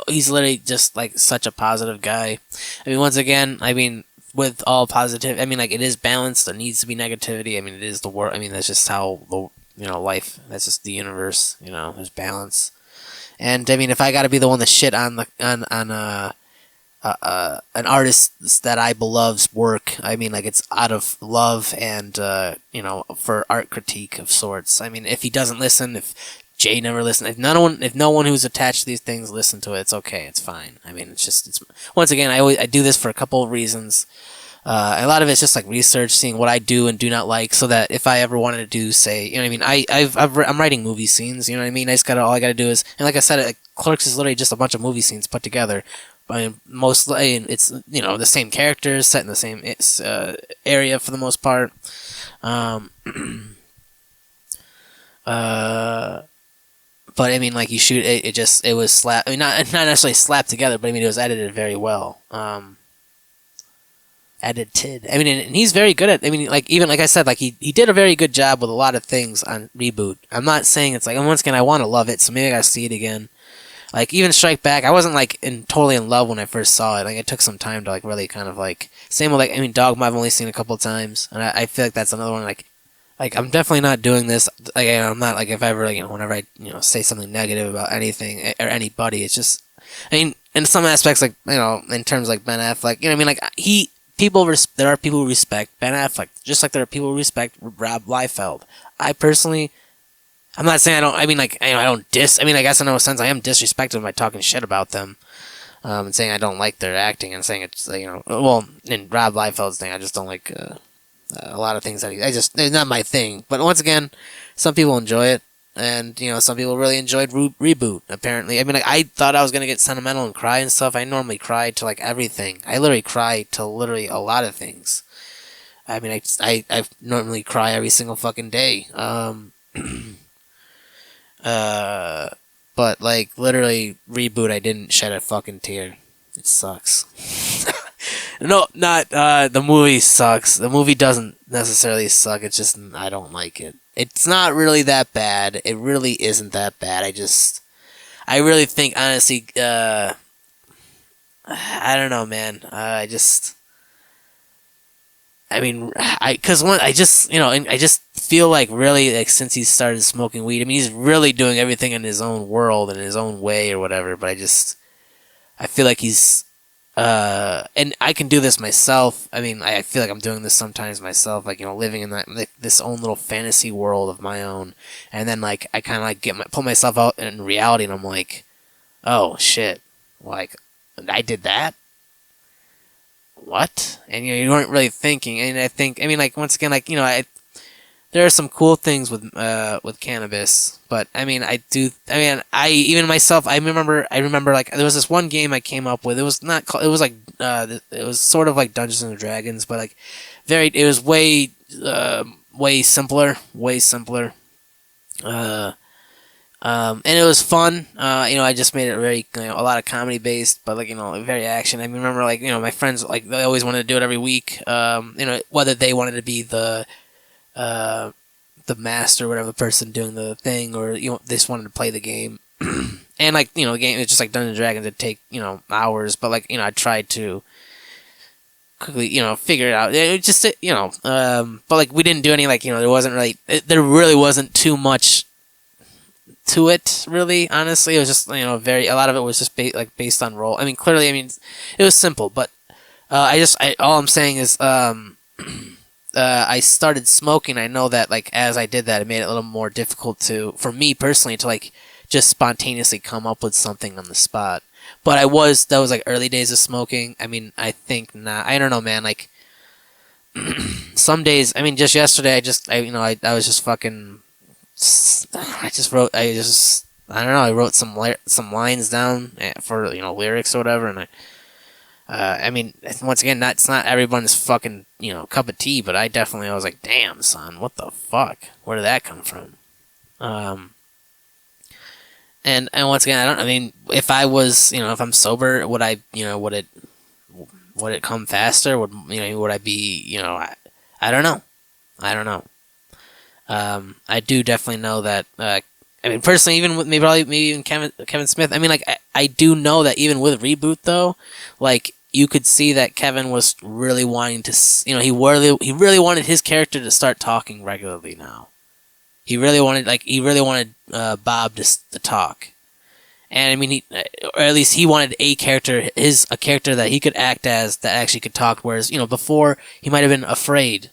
he's literally just like such a positive guy. I mean, once again, I mean. With all positive, I mean, like it is balanced. There needs to be negativity. I mean, it is the world. I mean, that's just how the life. That's just the universe. There's balance. And I mean, if I got to be the one to shit on the on an artist that I belove's work, I mean, like it's out of love and for art critique of sorts. I mean, if he doesn't listen, if Jay never listened, if no one who's attached to these things listen to it, it's okay, it's fine. I mean, it's once again, I do this for a couple of reasons. A lot of it's just like research, seeing what I do and do not like, so that if I ever wanted to do, say, what I mean, I'm writing movie scenes, you know what I mean. All I gotta do is, and like I said, Clerks is literally just a bunch of movie scenes put together. I mean, mostly it's the same characters set in the same area for the most part. But I mean, like you shoot it, it was slap. I mean, not necessarily slapped together, but I mean, it was edited very well. Edited. I mean, and he's very good at. I mean, like even like I said, like he did a very good job with a lot of things on Reboot. I'm not saying it's like, and once again, I want to love it, so maybe I gotta see it again. Like even Strike Back, I wasn't like totally in love when I first saw it. Like it took some time to like really kind of like same with like I mean Dogma I've only seen a couple of times, and I feel like that's another one like I'm definitely not doing this. Like I'm not like if I ever like whenever I say something negative about anything or anybody, it's just I mean in some aspects like in terms like Ben Affleck, I mean like there are people who respect Ben Affleck just like there are people who respect Rob Liefeld. I personally. I'm not saying I don't. I mean, like I don't diss. I mean, I guess in no sense I am disrespected by talking shit about them, and saying I don't like their acting and saying it's well in Rob Liefeld's thing I just don't like a lot of things that it's not my thing. But once again, some people enjoy it. and some people really enjoyed Reboot. Apparently, I mean, like, I thought I was gonna get sentimental and cry and stuff. I normally cry to like everything. I literally cry to literally a lot of things. I mean, I normally cry every single fucking day. But like literally Reboot, I didn't shed a fucking tear. It sucks. No, not the movie sucks. The movie doesn't necessarily suck. It's just I don't like it. It's not really that bad. It really isn't that bad. I really think honestly, I don't know, man. I just feel like really like since he started smoking weed, I mean he's really doing everything in his own world and his own way or whatever. But I feel like he's and I can do this myself. I mean, I feel like I'm doing this sometimes myself, like living in this own little fantasy world of my own, and then like I kind of like pull myself out in reality, and I'm like, oh shit, like I did that. What? And you weren't really thinking. And I mean, like once again, like there are some cool things with cannabis, but I mean, I even myself, I remember like there was this one game I came up with. It was not called, it was like it was sort of like Dungeons and Dragons, but like it was way simpler, and it was fun. I just made it very, a lot of comedy based, but like, very action. I remember like, my friends, like they always wanted to do it every week. Whether they wanted to be the master, whatever, the person doing the thing, or, they just wanted to play the game. And like, the game, it's just like Dungeons and Dragons. It'd take, hours, but like, I tried to quickly, figure it out. It just, but like we didn't do any, like, there really wasn't too much to it, really. Honestly, it was just a lot of it was just based on role. I mean, clearly, it was simple, but all I'm saying is I started smoking. I know that like as I did that, it made it a little more difficult for me personally to like just spontaneously come up with something on the spot. But that was like early days of smoking. I mean, I think not. I don't know, man. Like some days, I mean, just yesterday, I was just fucking. I don't know. I wrote some lines down for lyrics or whatever, and I mean, once again, it's not everyone's fucking cup of tea, but I was like, damn, son, what the fuck? Where did that come from? And once again, if I was, if I'm sober, would I, would it come faster? Would I be, I don't know. I do definitely know that. Personally, even with maybe even Kevin Smith. I mean, like I do know that even with Reboot though, like you could see that Kevin was really wanting to. He really wanted his character to start talking regularly now. He really wanted Bob to talk, and I mean, or at least he wanted a character that he could act as that actually could talk. Whereas before he might have been afraid.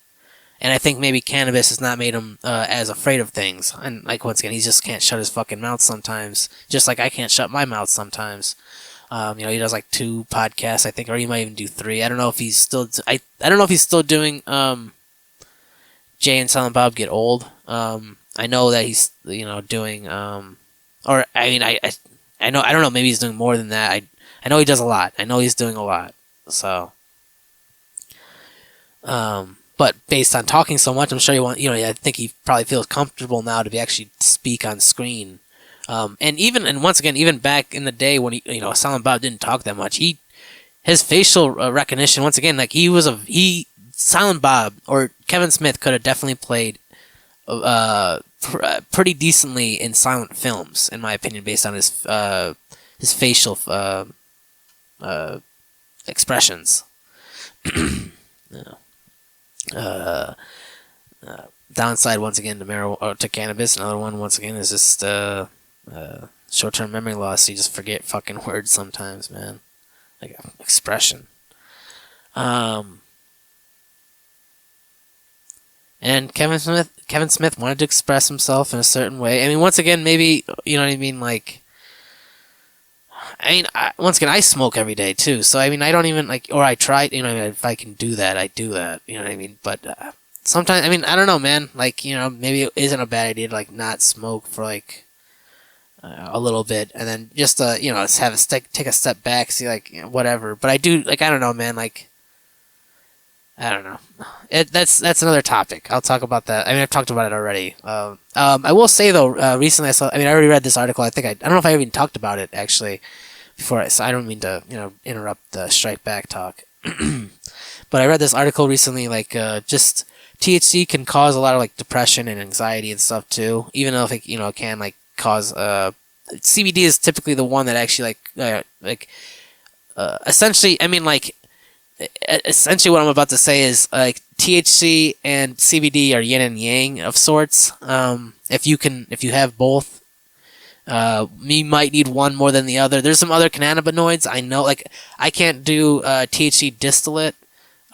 And I think maybe cannabis has not made him as afraid of things. And like once again, he just can't shut his fucking mouth sometimes. Just like I can't shut my mouth sometimes. He does like 2 podcasts, I think, or he might even do 3. I don't know if he's still. I don't know if he's still doing Jay and Silent Bob Get Old. I know that he's doing or I mean I know, I don't know, maybe he's doing more than that. I know he does a lot. I know he's doing a lot. So but based on talking so much, I'm sure I think he probably feels comfortable now to actually speak on screen. And once again, even back in the day when Silent Bob didn't talk that much, his facial recognition, once again, like Silent Bob or Kevin Smith could have definitely played pretty decently in silent films, in my opinion, based on his facial expressions. Downside once again to cannabis. Another one once again is just short-term memory loss. You just forget fucking words sometimes, man. Like expression. And Kevin Smith wanted to express himself in a certain way. I mean, once again, maybe you know what I mean. Like, once again, I smoke every day too. So I mean, I don't even or I try. If I can do that, I do that. You know what I mean. But sometimes, I mean, I don't know, man. Like, maybe it isn't a bad idea to like not smoke for like a little bit, and then just have take a step back, see like whatever. But I do like, I don't know, man. Like, I don't know. That's another topic. I'll talk about that. I mean, I've talked about it already. I will say though, recently I saw. I mean, I already read this article. I don't know if I even talked about it actually before. So I don't mean to interrupt the strike back talk. But I read this article recently. Like, just THC can cause a lot of like depression and anxiety and stuff too. Even though it can like cause CBD is typically the one that actually essentially. I mean like. Essentially, what I'm about to say is like THC and CBD are yin and yang of sorts. If you have both, you might need one more than the other. There's some other cannabinoids I know. Like I can't do THC distillate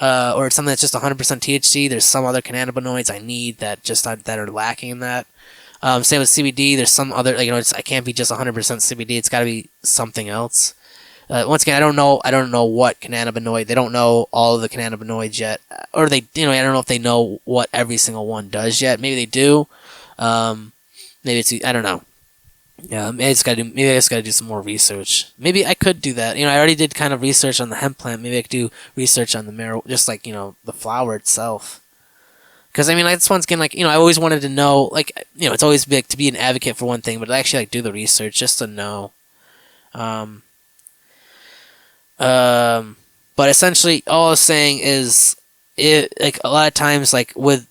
or something that's just 100% THC. There's some other cannabinoids I need that are lacking in that. Same with CBD. There's some other I can't be just 100% CBD. It's got to be something else. Once again, I don't know what cannabinoid. They don't know all of the cannabinoids yet, or I don't know if they know what every single one does yet. Maybe they do. Maybe I don't know. Yeah, maybe I just gotta do some more research. Maybe I could do that. I already did kind of research on the hemp plant. Maybe I could do research on the marijuana, just like the flower itself. Because I mean, like, once again, like I always wanted to know, like it's always big to be an advocate for one thing, but to actually like do the research just to know. But essentially, all I was saying is, like a lot of times, like with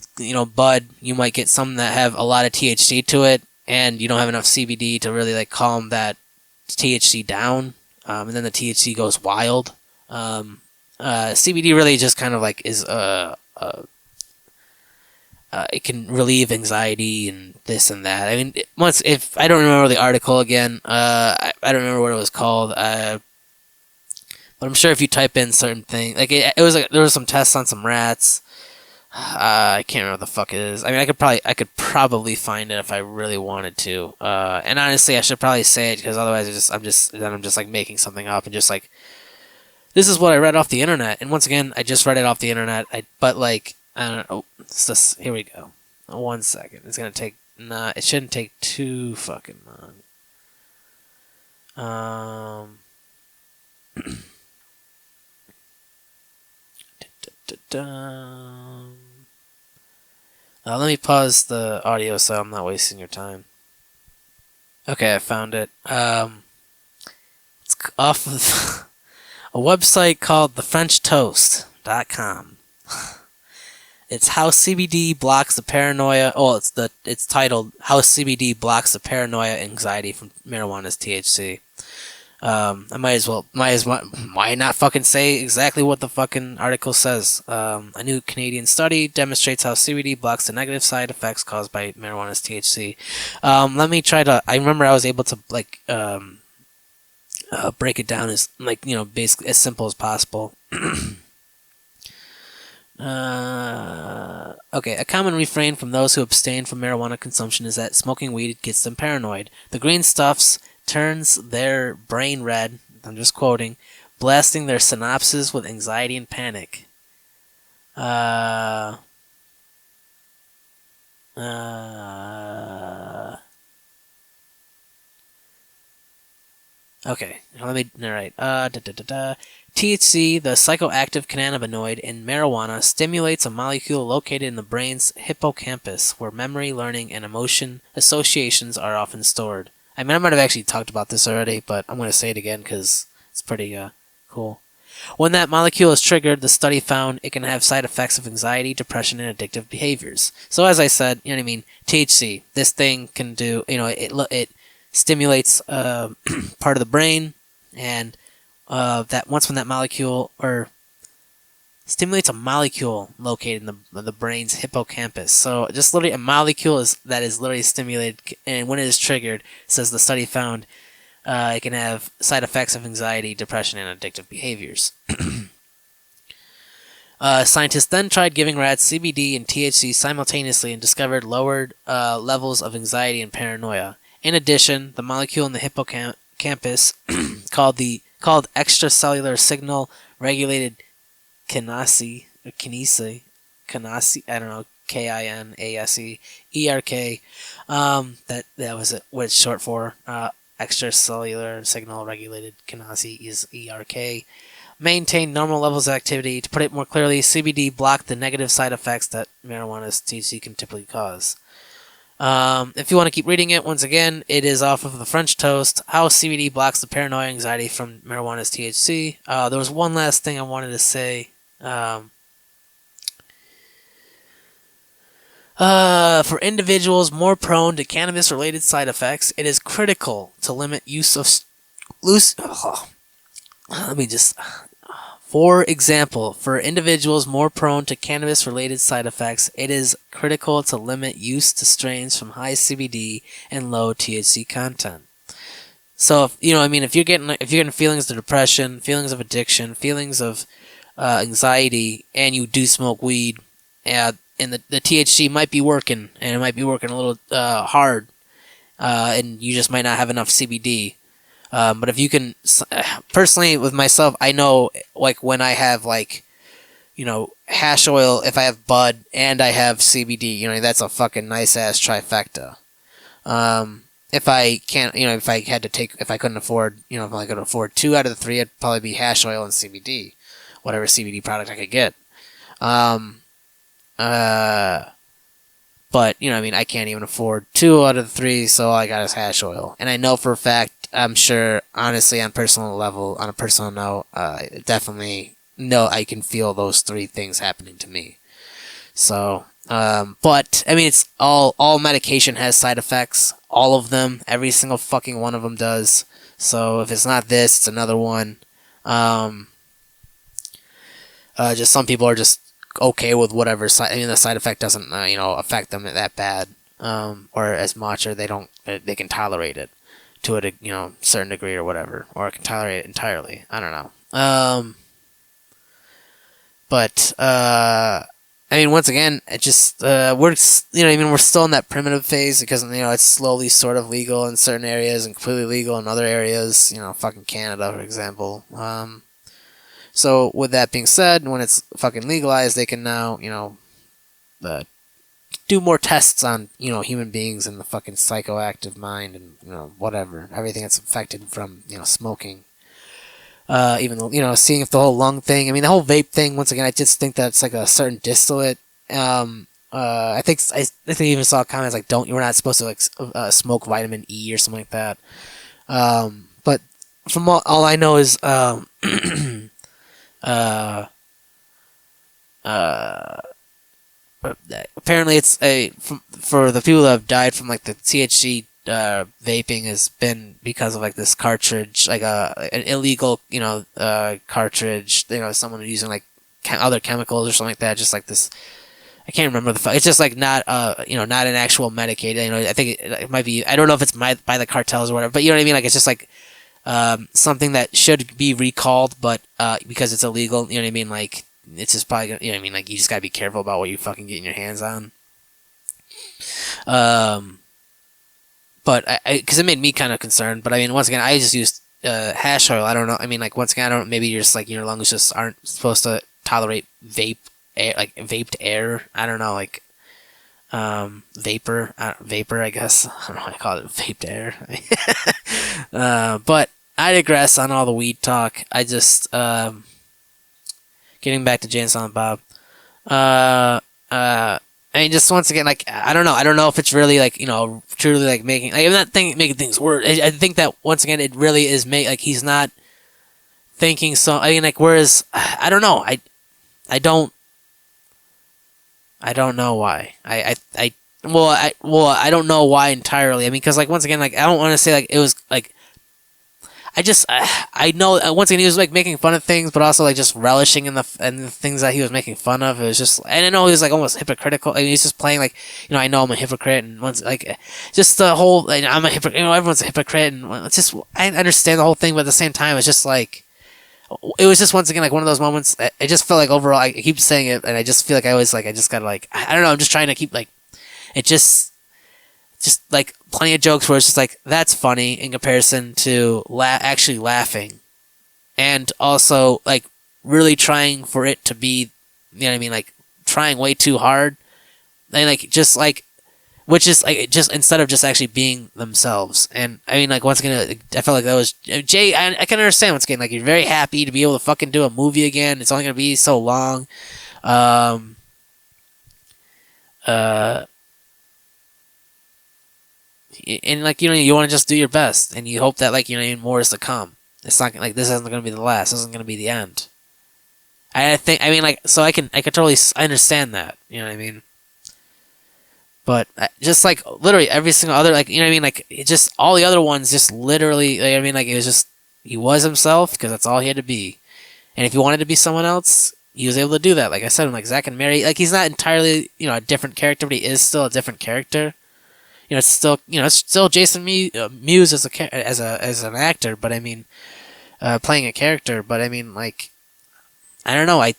bud, you might get some that have a lot of THC to it, and you don't have enough CBD to really like calm that THC down, and then the THC goes wild. CBD really just kind of like is it can relieve anxiety and this and that. I mean, if I don't remember the article again, I don't remember what it was called. But I'm sure if you type in certain things, like it was like there was some tests on some rats. I can't remember what the fuck it is. I mean, I could probably find it if I really wanted to. And honestly, I should probably say it because otherwise, I'm just like making something up and just like this is what I read off the internet. And once again, I just read it off the internet. But like I don't know. It's just, here we go. 1 second. It's gonna take. Nah, it shouldn't take too fucking long. Let me pause the audio so I'm not wasting your time. Okay, I found it. It's off of a website called thefrenchtoast.com. It's how CBD blocks the paranoia. Oh, it's titled "How CBD Blocks the Paranoia Anxiety from Marijuana's THC." I might not fucking say exactly what the fucking article says. A new Canadian study demonstrates how CBD blocks the negative side effects caused by marijuana's THC. Let me try to. I remember I was able to like break it down as like basically as simple as possible. Okay, a common refrain from those who abstain from marijuana consumption is that smoking weed gets them paranoid. The green stuffs turns their brain red, I'm just quoting, blasting their synapses with anxiety and panic. Okay, let me narrate. THC, the psychoactive cannabinoid in marijuana, stimulates a molecule located in the brain's hippocampus, where memory, learning, and emotion associations are often stored. I mean, I might have actually talked about this already, but I'm going to say it again because it's pretty cool. When that molecule is triggered, the study found it can have side effects of anxiety, depression, and addictive behaviors. So as I said, THC, this thing can do, it stimulates part of the brain, and that once when that molecule or stimulates a molecule located in the brain's hippocampus. So just literally a molecule that is literally stimulated, and when it is triggered, says the study found it can have side effects of anxiety, depression, and addictive behaviors. Scientists then tried giving rats CBD and THC simultaneously and discovered lowered levels of anxiety and paranoia. In addition, the molecule in the hippocampus called extracellular signal regulated kinase Kinase, I don't know, Kinase, ERK. That was it, what it's short for. Extracellular signal regulated kinase is ERK. Maintain normal levels of activity. To put it more clearly, CBD blocked the negative side effects that marijuana's THC can typically cause. If you want to keep reading it, once again, it is off of the French Toast, How CBD Blocks the Paranoia Anxiety from Marijuana's THC. There was one last thing I wanted to say. For individuals more prone to cannabis-related side effects, it is critical to limit use of For example, for individuals more prone to cannabis-related side effects, it is critical to limit use to strains from high CBD and low THC content. So, if you're getting feelings of depression, feelings of addiction, feelings of anxiety, and you do smoke weed, and the THC might be working, and it might be working a little hard, and you just might not have enough CBD. But if you can, personally with myself, I know like when I have hash oil, if I have bud and I have CBD, that's a fucking nice ass trifecta. If I can't, if I couldn't afford, if I could afford 2 out of the 3, it'd probably be hash oil and CBD, whatever CBD product I could get. But I can't even afford 2 out of the 3, so all I got is hash oil. And I know for a fact, I'm sure, honestly, on a personal note, definitely know I can feel those 3 things happening to me. So, but it's all medication has side effects, all of them, every single fucking one of them does. So if it's not this, it's another one. Just some people are just okay with whatever the side effect doesn't affect them that bad, or as much, or they can tolerate it to a certain degree or whatever, or can tolerate it entirely. I don't know. But once again, it just we're still in that primitive phase because it's slowly sort of legal in certain areas and completely legal in other areas. Fucking Canada, for example. So with that being said, when it's fucking legalized, they can now do more tests on human beings and the fucking psychoactive mind and whatever, everything that's affected from smoking. Even though seeing if the whole lung thing, the whole vape thing. Once again, I just think that it's like a certain distillate. I think I even saw comments like we're not supposed to smoke vitamin E or something like that. But from all I know is apparently it's for the people that have died from the THC vaping has been because of this cartridge, an illegal cartridge, someone using other chemicals or something like that, just this. I can't remember it's just not not an actual medicated. I think it might be. I don't know if it's by the cartels or whatever, but you know what I mean. It's just something that should be recalled, but because it's illegal, you know what I mean. It's just probably you know what I mean. You just gotta be careful about what you fucking getting your hands on. But because it made me kind of concerned. But once again, I just used hash oil. I don't know. Once again, I don't. Maybe you're just your lungs just aren't supposed to tolerate vaped air. I don't know, vapor. I guess I don't know why I call it vaped air. But I digress on all the weed talk. I just getting back to Jay and Silent Bob. Just once again, I don't know. I don't know if it's really truly making. I'm not thinking making things worse. I think that once again, it really is he's not thinking so. Whereas I don't know. I don't know why. I don't know why entirely. Because once again, I don't want to say it was I know once again he was making fun of things, but also just relishing in the things that he was making fun of. It was just, and I know he was almost hypocritical. he's just playing I know I'm a hypocrite, and once just the whole I'm a hypocrite. Everyone's a hypocrite, and it's just I understand the whole thing, but at the same time, it's just it was just once again one of those moments. It just felt overall I keep saying it, and I just feel I always I just gotta I don't know. I'm just trying to keep it just plenty of jokes where it's just that's funny in comparison to actually laughing, and also really trying for it to be trying way too hard. They like just like, which is like just instead of just actually being themselves. And I mean, like once again, I felt like that was Jay. I can understand once again, like you're very happy to be able to fucking do a movie again. It's only gonna be so long. And like you want to just do your best, and you hope that like more is to come. It's not like this isn't going to be the last. This isn't going to be the end. I think I mean like so I can totally understand that. You know what I mean? But just like literally every single other like like it just all the other ones just literally like, like it was just he was himself because that's all he had to be, and if he wanted to be someone else, he was able to do that. Like I said, like Zack and Mary, like he's not entirely a different character, but he is still a different character. It's still Jason Mewes as an actor, but I mean, playing a character. But I mean, like, I don't know. I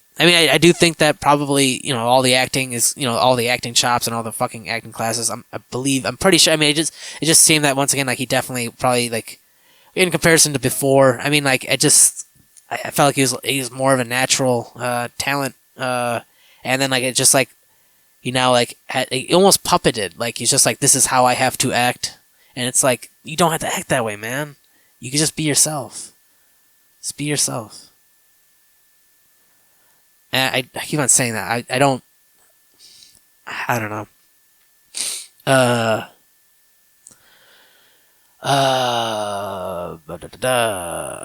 do think that probably all the acting is all the acting chops and all the fucking acting classes. I'm pretty sure. I mean, it just seemed that once again, like he definitely probably like in comparison to before. I mean, like I felt like he was more of a natural talent, and then like it just like. He now like he almost puppeted, like he's just like this is how I have to act, and it's like you don't have to act that way, man. You can just be yourself. Just be yourself. And I keep on saying that. I don't know.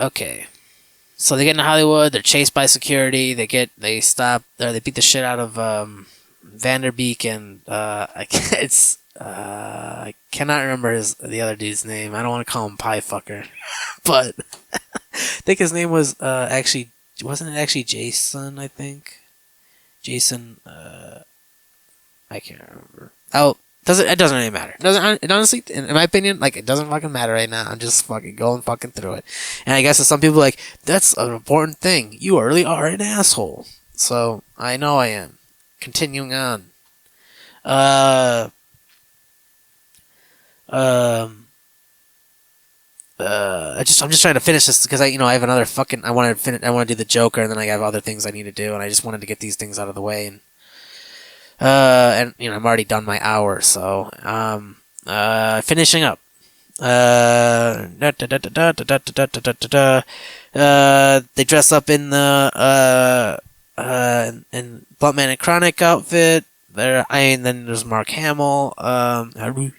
Okay. So they get into Hollywood. They're chased by security. They beat the shit out of Vanderbeek and I cannot remember the other dude's name. I don't want to call him Pie Fucker, but I think his name was wasn't it actually Jason? I think Jason. I can't remember. Oh, it doesn't really matter. It honestly, in my opinion, like it doesn't fucking matter right now. I'm just fucking going fucking through it, and I guess to some people like that's an important thing. You really are an asshole. So I know I am. Continuing on. I'm just trying to finish this because I have another fucking. I want to do the Joker, and then I have other things I need to do, and I just wanted to get these things out of the way, and I'm already done my hour, so finishing up. They dress up in the in Buttman and Chronic outfit. Then there's Mark Hamill.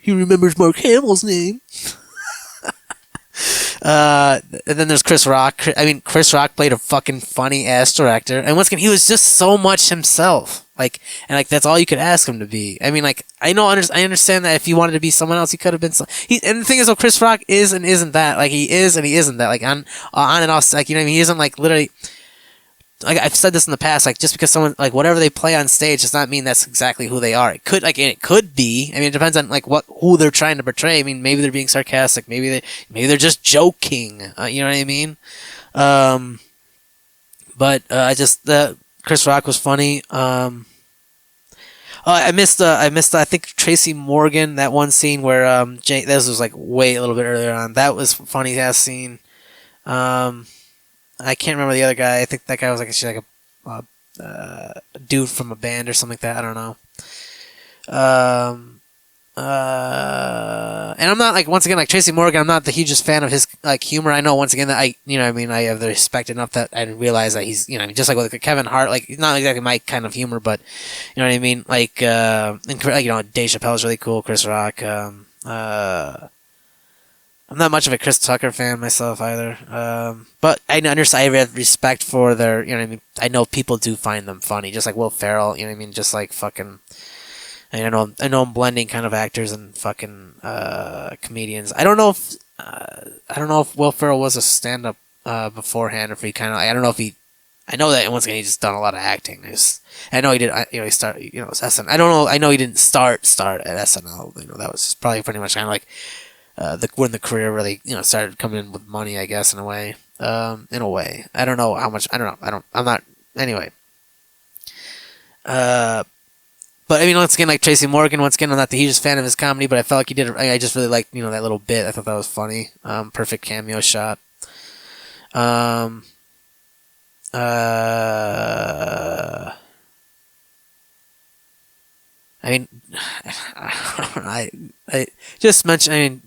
He remembers Mark Hamill's name. And then there's Chris Rock. I mean, Chris Rock played a fucking funny ass director, and once again, he was just so much himself. Like, and like that's all you could ask him to be. I mean, like I understand that if he wanted to be someone else, he could have been. And the thing is, though, Chris Rock is and isn't that. Like he is and he isn't that. Like on and off. Like he isn't like literally. Like I've said this in the past, like just because someone like whatever they play on stage does not mean that's exactly who they are. It could be. I mean, it depends on like who they're trying to portray. I mean, maybe they're being sarcastic. Maybe they're just joking. You know what I mean? But Chris Rock was funny. I missed I think Tracy Morgan, that one scene where this was like way a little bit earlier on. That was a funny ass scene. I can't remember the other guy. I think that guy was like a dude from a band or something like that. I don't know. And I'm not like once again like Tracy Morgan. I'm not the hugest fan of his like humor. I know once again that I have the respect enough that I realize that he's just like with Kevin Hart, like he's not exactly my kind of humor, but you know what I mean. Like Dave Chappelle's really cool. Chris Rock. I'm not much of a Chris Tucker fan myself either. But I understand. I have respect for their. You know what I mean. I know people do find them funny, just like Will Ferrell. You know what I mean. Just like fucking. I know I'm blending kind of actors and fucking comedians. I don't know if Will Ferrell was a stand-up beforehand, or if he kind of. I don't know if he. I know that once again he's just done a lot of acting. I know he did. He started. It was SNL. I don't know. I know he didn't start at SNL. That was probably pretty much kind of like. When the career really started coming in with money, I guess in a way. I don't know how much. I don't know. I'm not. Anyway. But I mean, once again, like Tracy Morgan. Once again, I'm not the hugest fan of his comedy, but I felt like he did. I just really liked that little bit. I thought that was funny. Perfect cameo shot. I mean, I just mentioned. I mean,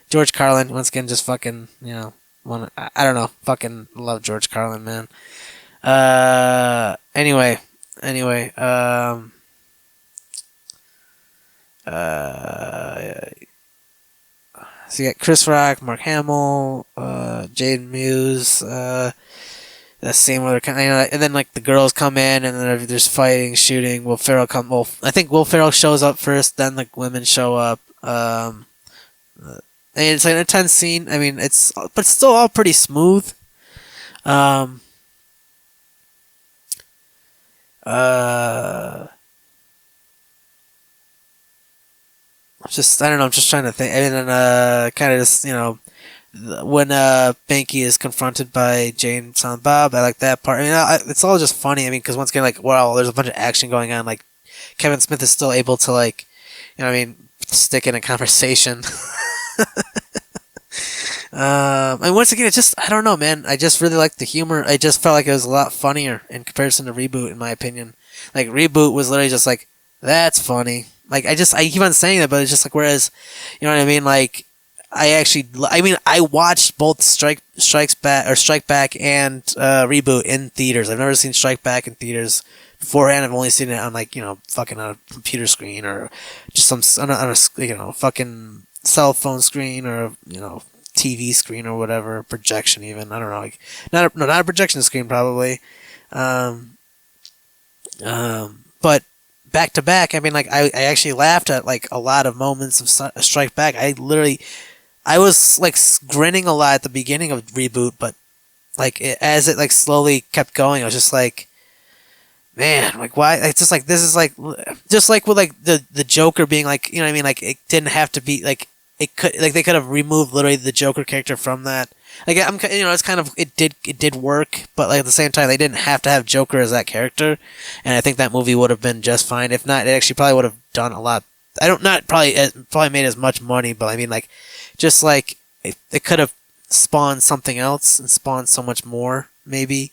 George Carlin once again, just fucking I don't know, fucking love George Carlin, man. Anyway, uh, so you got Chris Rock, Mark Hamill, Jaden Mewes, that same other kind, and then like the girls come in, and then there's fighting, shooting. Will Ferrell I think Will Ferrell shows up first, then the women show up. And it's like an intense scene. I mean, but it's still all pretty smooth. I don't know. I'm just trying to think. I mean, kind of just when Banky is confronted by Jane and Silent Bob, I like that part. I mean, it's all just funny. I mean, because once again, like, wow, there's a bunch of action going on. Like, Kevin Smith is still able to, like, what I mean, stick in a conversation. And once again, it's just, I don't know, man. I just really like the humor. I just felt like it was a lot funnier in comparison to Reboot, in my opinion. Like, Reboot was literally just like, that's funny. Like, I keep on saying that, but it's just like, whereas, you know what I mean? Like, I watched both Strike Back and Reboot in theaters. I've never seen Strike Back in theaters beforehand. I've only seen it on, like, fucking on a computer screen, or just on a fucking cell phone screen, or TV screen, or whatever, projection even. I don't know, like, not a projection screen probably. But back to back, I mean, like, I actually laughed at, like, a lot of moments of Strike Back. I was, like, grinning a lot at the beginning of Reboot, but, like, as it, like, slowly kept going, I was just like, man, like, why? It's just like, this is like, just like with, like, the Joker being, like, you know what I mean? Like, it didn't have to be, like, it could, like, they could have removed literally the Joker character from that. Like, it's kind of, it did work, but, like, at the same time, they didn't have to have Joker as that character, and I think that movie would have been just fine. If not, it actually probably would have done a lot. Probably made as much money, but I mean, like, just like, it could have spawned something else and spawned so much more, maybe,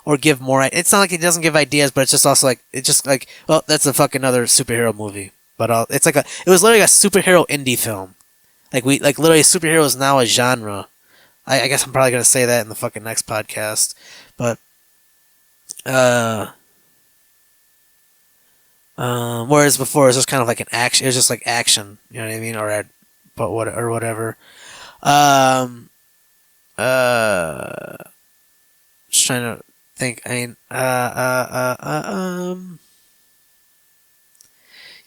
or give more. It's not like it doesn't give ideas, but it's just also like, it's just like, well, that's a fucking other superhero movie. But it's like it was literally a superhero indie film. Like, literally, superhero is now a genre. I guess I'm probably gonna say that in the fucking next podcast, but whereas before it was just kind of like an action. It was just like action, you know what I mean, or whatever. Just trying to think. I mean,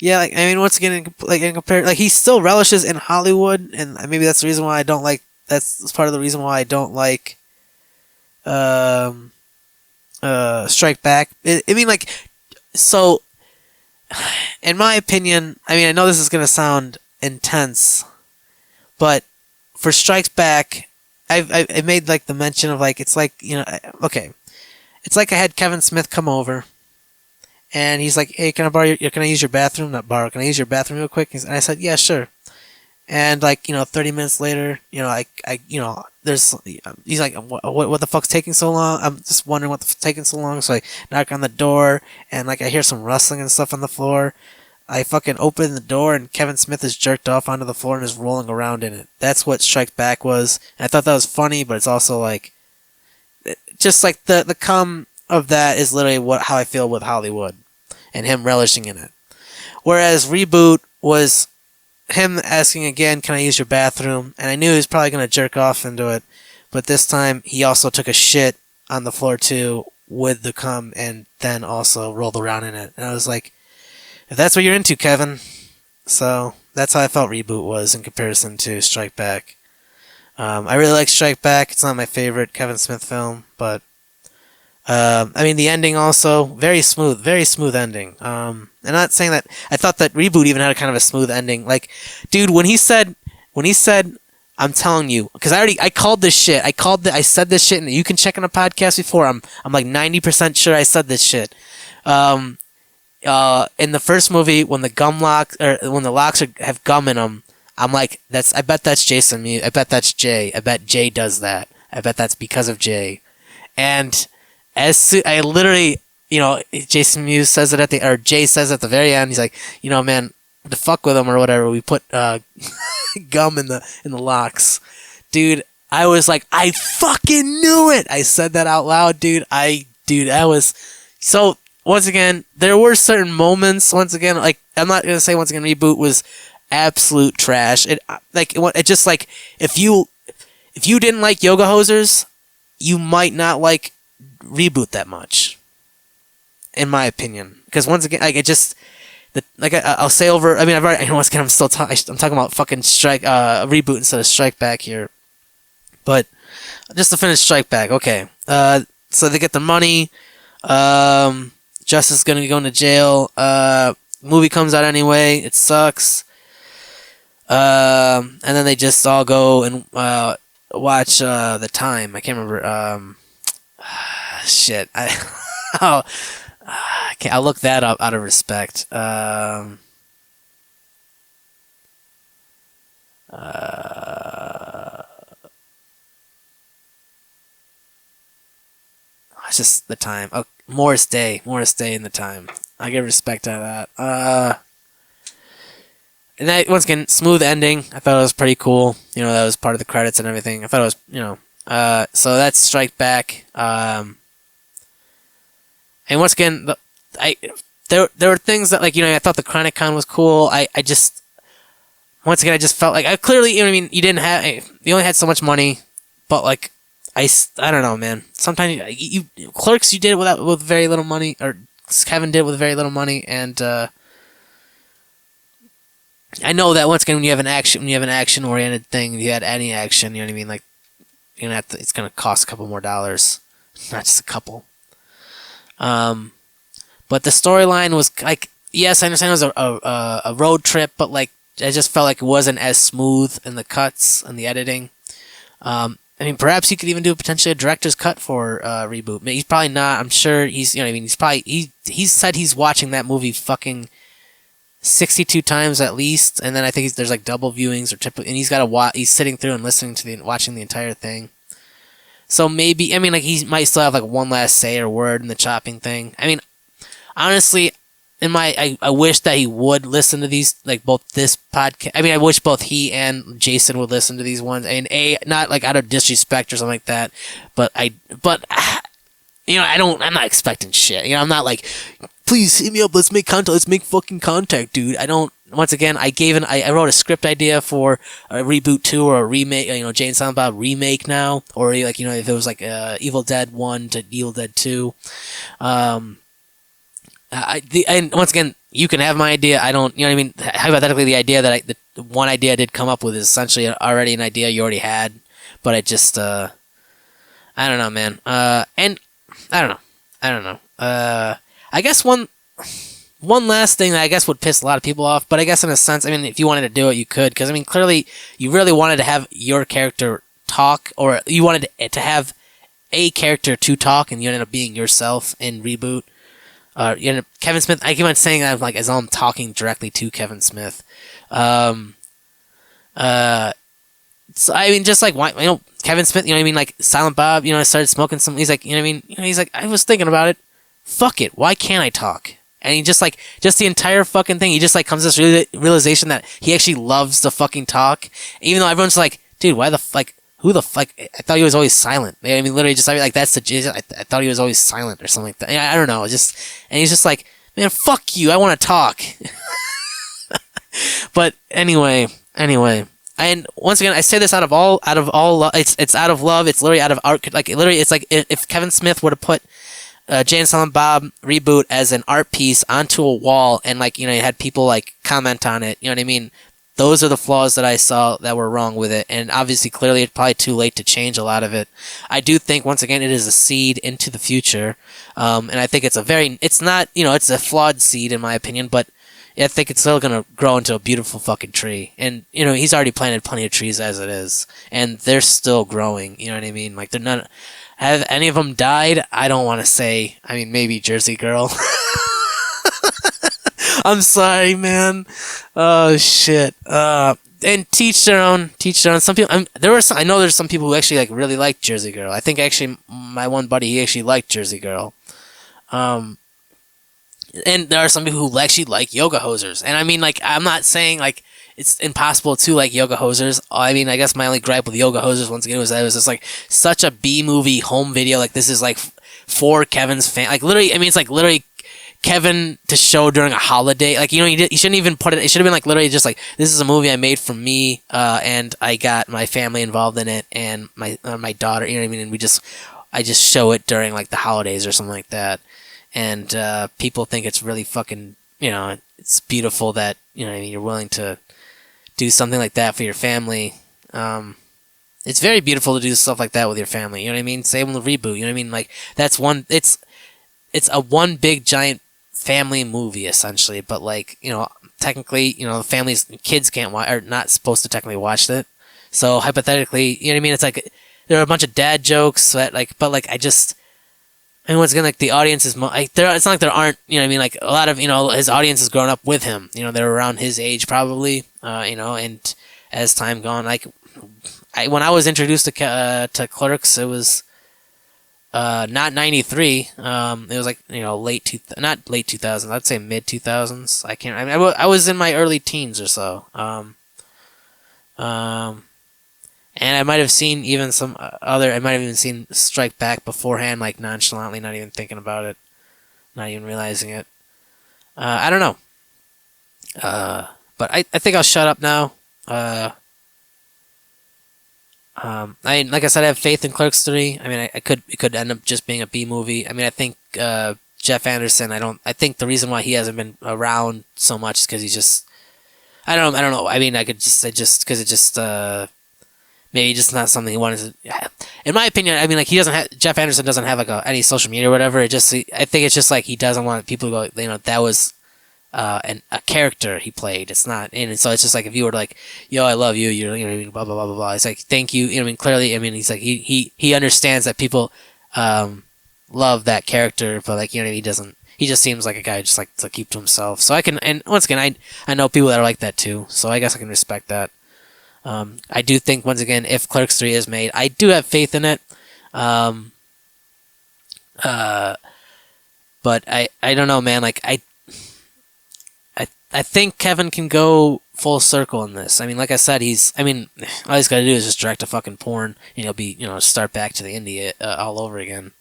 yeah, like, I mean, once again, in compare, like, he still relishes in Hollywood, and maybe that's the reason why I don't like. That's part of the reason why I don't like Strike Back. I mean, like, so, in my opinion, I mean, I know this is gonna sound intense, but for Strikes Back, I made, like, the mention of, like, it's like, okay, it's like I had Kevin Smith come over, and he's like, hey, can I use your bathroom? Not borrow, can I use your bathroom real quick? And I said, yeah, sure. And, like, 30 minutes later, there's, he's like, what the fuck's taking so long? I'm just wondering what's taking so long. So I knock on the door, and, like, I hear some rustling and stuff on the floor. I fucking open the door, and Kevin Smith is jerked off onto the floor and is rolling around in it. That's what Strike Back was. And I thought that was funny, but it's also, like, just, like, the cum of that is literally how I feel with Hollywood, and him relishing in it. Whereas Reboot was him asking again, can I use your bathroom? And I knew he was probably going to jerk off into it, but this time he also took a shit on the floor too with the cum, and then also rolled around in it. And I was like, if that's what you're into, Kevin. So that's how I felt Reboot was in comparison to Strike Back. I really like Strike Back. It's not my favorite Kevin Smith film, but I mean, the ending also very smooth ending. I'm not saying that I thought that Reboot even had a kind of a smooth ending. Like, dude, when he said, I'm telling you, because I called this shit. I said this shit, and you can check on a podcast before. I'm like 90% sure I said this shit. In the first movie, when the locks have gum in them, I'm like, I bet that's Jason. I bet that's Jay. I bet Jay does that. I bet that's because of Jay. And I literally, Jason Mewes says it or Jay says at the very end. He's like, man, to fuck with him or whatever, we put gum in the locks, dude. I was like, I fucking knew it. I said that out loud, dude. I was so. Once again, there were certain moments. Once again, like I'm not gonna say once again, Reboot was absolute trash. It just like if you didn't like Yoga Hosers, you might not like Reboot that much, in my opinion. Because once again, like it just. I'll say over. I mean, once again, I'm talking about fucking Reboot instead of Strike Back here. But just to finish Strike Back, okay. So they get the money. Justice is gonna be going to jail. Movie comes out anyway. It sucks. And then they just all go and watch The Time. I can't remember. Shit. I'll look that up out of respect. It's just The Time. Oh, Morris Day in The Time. I give respect to that. And that, once again, smooth ending. I thought it was pretty cool. That was part of the credits and everything. I thought it was, so that's Strike Back. And once again, there were things that, like, I thought the ChronicCon was cool. I just felt like, I clearly, you only had so much money, but, like, I don't know, man. Sometimes, Clerks, you did it with very little money, or Kevin did with very little money, and, I know that once again, when you have an action-oriented thing, if you had any action, you know what I mean, like, it's gonna cost a couple more dollars, not just a couple. But the storyline was like, yes, I understand it was a road trip, but like I just felt like it wasn't as smooth in the cuts and the editing. I mean, perhaps you could even do potentially a director's cut for Reboot. He's probably not. I'm sure he's. He's probably he's said he's watching that movie fucking 62 times at least, and then I think there's like double viewings or triple, and he's sitting through and listening to watching the entire thing. So maybe, I mean, like, he might still have, like, one last say or word in the chopping thing. I mean, honestly, I wish that he would listen to these, like, both this podcast. I mean, I wish both he and Jason would listen to these ones. And not, like, out of disrespect or something like that, but I'm not expecting shit. I'm not like, please hit me up, let's make fucking contact, dude. Once again, I wrote a script idea for a Reboot 2 or a remake, Jay and Silent Bob remake now, or like, if it was like Evil Dead 1 to Evil Dead 2. And once again, you can have my idea. I don't, hypothetically, the idea that the one idea I did come up with is essentially already an idea you already had, but I just, I don't know, man. And I don't know. I guess one last thing that I guess would piss a lot of people off, but I guess in a sense, I mean, if you wanted to do it, you could, because I mean, clearly, you really wanted to have your character talk, or you wanted to have a character to talk, and you ended up being yourself in Reboot. Kevin Smith. I keep on saying that like as though I'm talking directly to Kevin Smith. So I mean, just like why, Kevin Smith. You know what I mean? Like Silent Bob. I started smoking some. He's like, you know what I mean? He's like, I was thinking about it. Fuck it. Why can't I talk? And he just the entire fucking thing. He just like comes to this realization that he actually loves to fucking talk, even though everyone's like, dude, why the who the fuck? I thought he was always silent. I mean, literally, like that's the. I thought he was always silent or something like that. I don't know. And he's just like, man, fuck you. I want to talk. But anyway, and once again, I say this out of all. It's out of love. It's literally out of art. Like literally, it's like if Kevin Smith were to put Jay and Silent Bob Reboot as an art piece onto a wall, and you had people like comment on it. You know what I mean? Those are the flaws that I saw that were wrong with it, and obviously, clearly, it's probably too late to change a lot of it. I do think, once again, it is a seed into the future, and I think it's not, it's a flawed seed in my opinion, but I think it's still gonna grow into a beautiful fucking tree. And he's already planted plenty of trees as it is, and they're still growing. You know what I mean? Like they're not. Have any of them died? I don't want to say. I mean, maybe Jersey Girl. I'm sorry, man. Oh shit. And teach their own. Some people. I know there's some people who actually really like Jersey Girl. I think actually my one buddy he actually liked Jersey Girl. And there are some people who actually like Yoga Hosers. And I mean, like, I'm not saying like it's impossible to like Yoga Hosers. I mean, I guess my only gripe with Yoga Hosers once again was that it was just like such a B movie home video. Like, this is like for Kevin's fan. Like, literally, I mean, it's like literally Kevin to show during a holiday. Like, you know, you shouldn't even put it. It should have been like literally just like, this is a movie I made for me, and I got my family involved in it, and my daughter. You know what I mean? And I just show it during like the holidays or something like that. And people think it's really fucking, you know, it's beautiful that, you know what I mean, you're willing to do something like that for your family. It's very beautiful to do stuff like that with your family. You know what I mean? Same with Reboot. You know what I mean? Like, that's one. It's a one big giant family movie essentially, but like, you know, technically, you know, kids can't watch, are not supposed to technically watch it. So hypothetically, you know what I mean? It's like there are a bunch of dad jokes that like, but like and once again, like, the audience is like, it's not like there aren't, you know what I mean, like, a lot of, you know, his audience has grown up with him. You know, they're around his age probably, you know, and as time gone, like, when I was introduced to Clerks, it was not 93. It was like, you know, not late 2000s. I'd say mid 2000s. I mean, I was in my early teens or so. And I might have seen even I might have even seen Strike Back beforehand, like nonchalantly, not even thinking about it, not even realizing it. I don't know. But I think I'll shut up now. Like I said, I have faith in Clerks 3. I mean, it could end up just being a B movie. I mean, I think Jeff Anderson. I think the reason why he hasn't been around so much is because he's just. I don't know. I mean, because it just. Maybe just not something he wanted to. In my opinion, I mean, like, Jeff Anderson doesn't have like any social media or whatever. I think it's just like he doesn't want people to go. You know, that was a character he played. It's not, and so it's just like if you were like, "Yo, I love you," you know, blah blah blah blah blah. It's like, thank you. You know, I mean, clearly, I mean, he's like he understands that people love that character, but like, you know, he doesn't. He just seems like a guy just like to keep to himself. So and once again, I know people that are like that too. So I guess I can respect that. I do think, once again, if Clerks 3 is made, I do have faith in it. But I don't know, man. Like, I think Kevin can go full circle in this. I mean, like I said, all he's got to do is just direct a fucking porn, and he'll be, you know, start back to the indie all over again.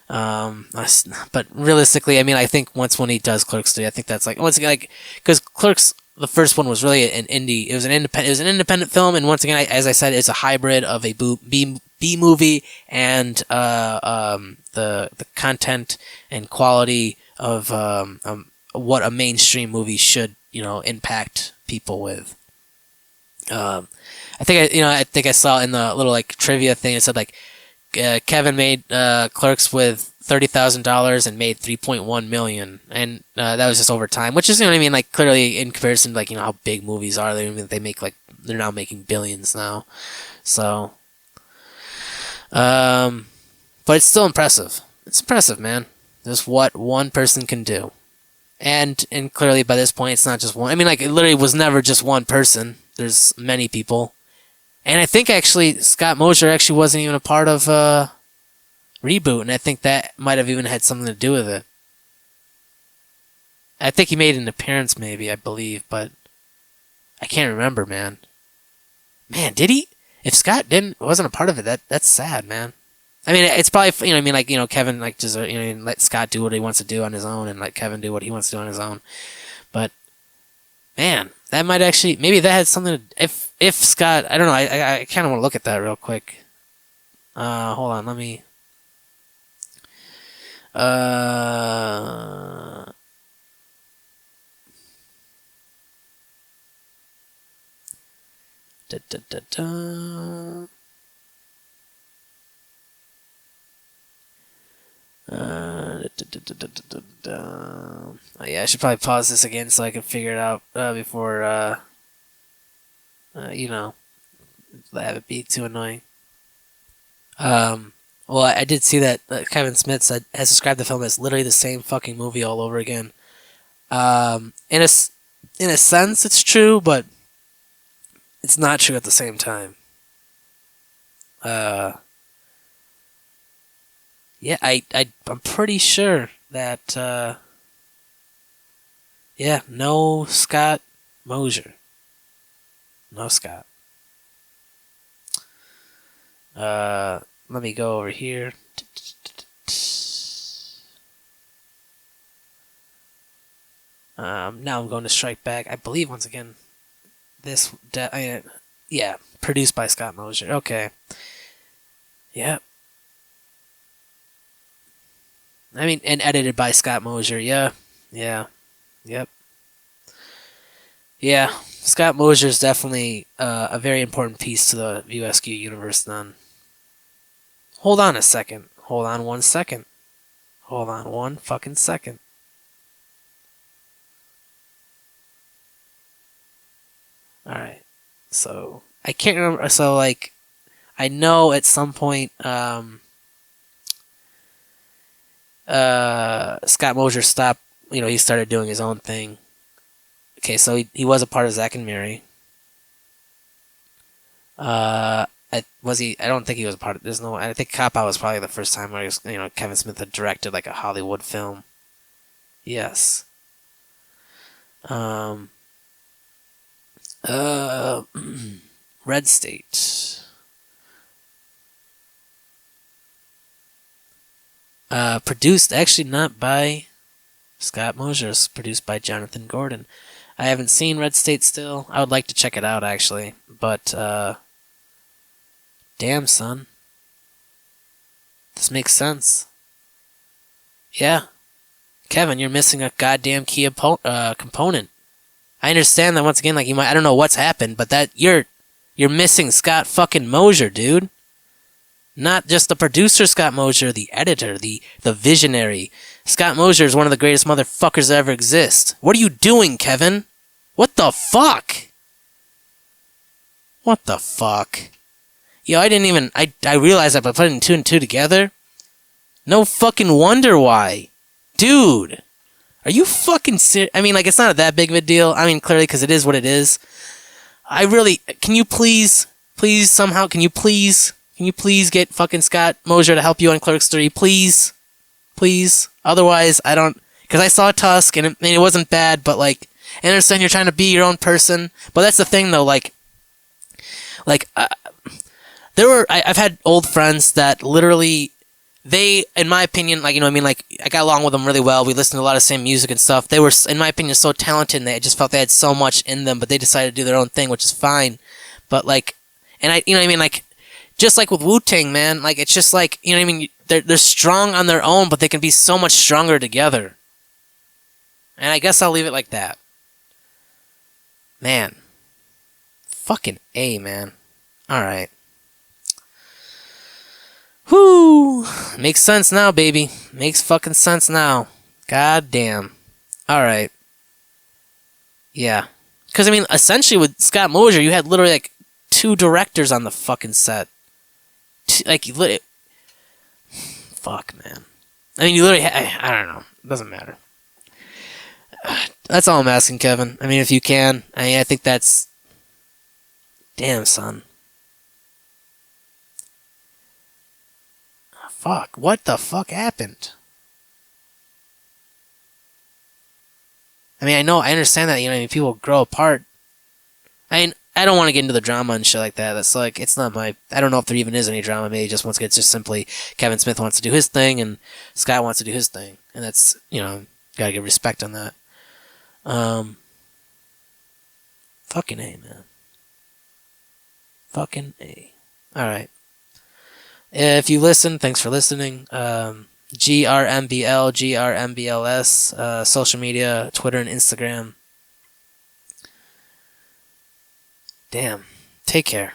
But realistically, I mean, I think when he does Clerks 3, I think that's like, once again, like, because Clerks, the first one was really an indie. It was an independent film, and once again, as I said, it's a hybrid of a B movie and the content and quality of what a mainstream movie should, you know, impact people with. I think I saw in the little like trivia thing, it said like Kevin made Clerks with $30,000 and made $3.1 million, and that was just over time, which is, you know what I mean, like, clearly in comparison to, like, you know, how big movies are. They make like, they're now making billions now, so but it's still impressive. It's impressive, man. Just what one person can do, and clearly by this point it's not just one. I mean, like, it literally was never just one person. There's many people, and I think actually Scott Mosier actually wasn't even a part of Reboot, and I think that might have even had something to do with it. I think he made an appearance, maybe, I believe, but I can't remember, man. Man, did he? If Scott wasn't a part of it, that's sad, man. I mean, it's probably, you know, I mean, like, you know, Kevin, like, just, you know, let Scott do what he wants to do on his own, and let Kevin do what he wants to do on his own. But man, that might actually, maybe that had something to, if Scott, I don't know, I kind of want to look at that real quick. Hold on, let me. Da, da, da, da. Oh, yeah, I should probably pause this again so I can figure it out before, you know, have it be too annoying. Well, I did see that Kevin Smith has described the film as literally the same fucking movie all over again. In a sense, it's true, but it's not true at the same time. Yeah, I'm pretty sure that Yeah, no Scott Mosier. No Scott. Let me go over here. Now I'm going to Strike Back. I believe once again, yeah, produced by Scott Mosier. Okay. Yep. I mean, and edited by Scott Mosier. Yeah. Yeah. Yep. Yeah. Scott Mosier is definitely a very important piece to the USQ universe then. Hold on a second. Hold on 1 second. Hold on 1 fucking second. Alright. So, I can't remember. So, like, I know at some point, Scott Mosier stopped, he started doing his own thing. Okay, so he was a part of Zack and Miri. Was he? I don't think he was a part of. I think Cop Out was probably the first time where Kevin Smith had directed like a Hollywood film. Yes. Red State. Produced actually not by Scott Mosier. It's produced by Jonathan Gordon. I haven't seen Red State still. I would like to check it out actually, but damn son, this makes sense. Yeah, Kevin, you're missing a goddamn key component. I understand that once again, like I don't know what's happened, but that you're missing Scott fucking Mosier, dude. Not just the producer Scott Mosier, the editor, the visionary. Scott Mosier is one of the greatest motherfuckers that ever exist. What are you doing, Kevin? What the fuck? What the fuck? Yo, I didn't even... I realized that by putting two and two together. No fucking wonder why. Dude. Are you fucking serious? I mean, like, it's not that big of a deal. I mean, clearly, because it is what it is. I really... Can you please get fucking Scott Mosier to help you on Clerks 3? Please? Please? Otherwise, I don't... Because I saw Tusk, and it wasn't bad, but, like... I understand you're trying to be your own person. But that's the thing, though, I've had old friends that literally... They, in my opinion, like, I got along with them really well. We listened to a lot of the same music and stuff. They were, in my opinion, so talented, and they just felt they had so much in them, but they decided to do their own thing, which is fine. But, like... And just like with Wu-Tang, man, like, it's just like, they're strong on their own, but they can be so much stronger together. And I guess I'll leave it like that. Man. Fucking A, man. Alright. Whoo! Makes sense now, baby. Makes fucking sense now. God damn. Alright. Yeah. Because, essentially with Scott Mosier, you had literally, like, 2 directors on the fucking set. Fuck, man. You literally... I don't know. It doesn't matter. That's all I'm asking, Kevin. If you can. I think that's... Damn, son. Fuck. What the fuck happened? I understand that, people grow apart. I don't want to get into the drama and shit like that. That's like, it's not my... I don't know if there even is any drama. Maybe it's just simply Kevin Smith wants to do his thing and Scott wants to do his thing. And that's, gotta give respect on that. Fucking A, man. Fucking A. Alright. If you listen, thanks for listening. GRMBL, GRMBLS, social media, Twitter and Instagram. Damn. Take care.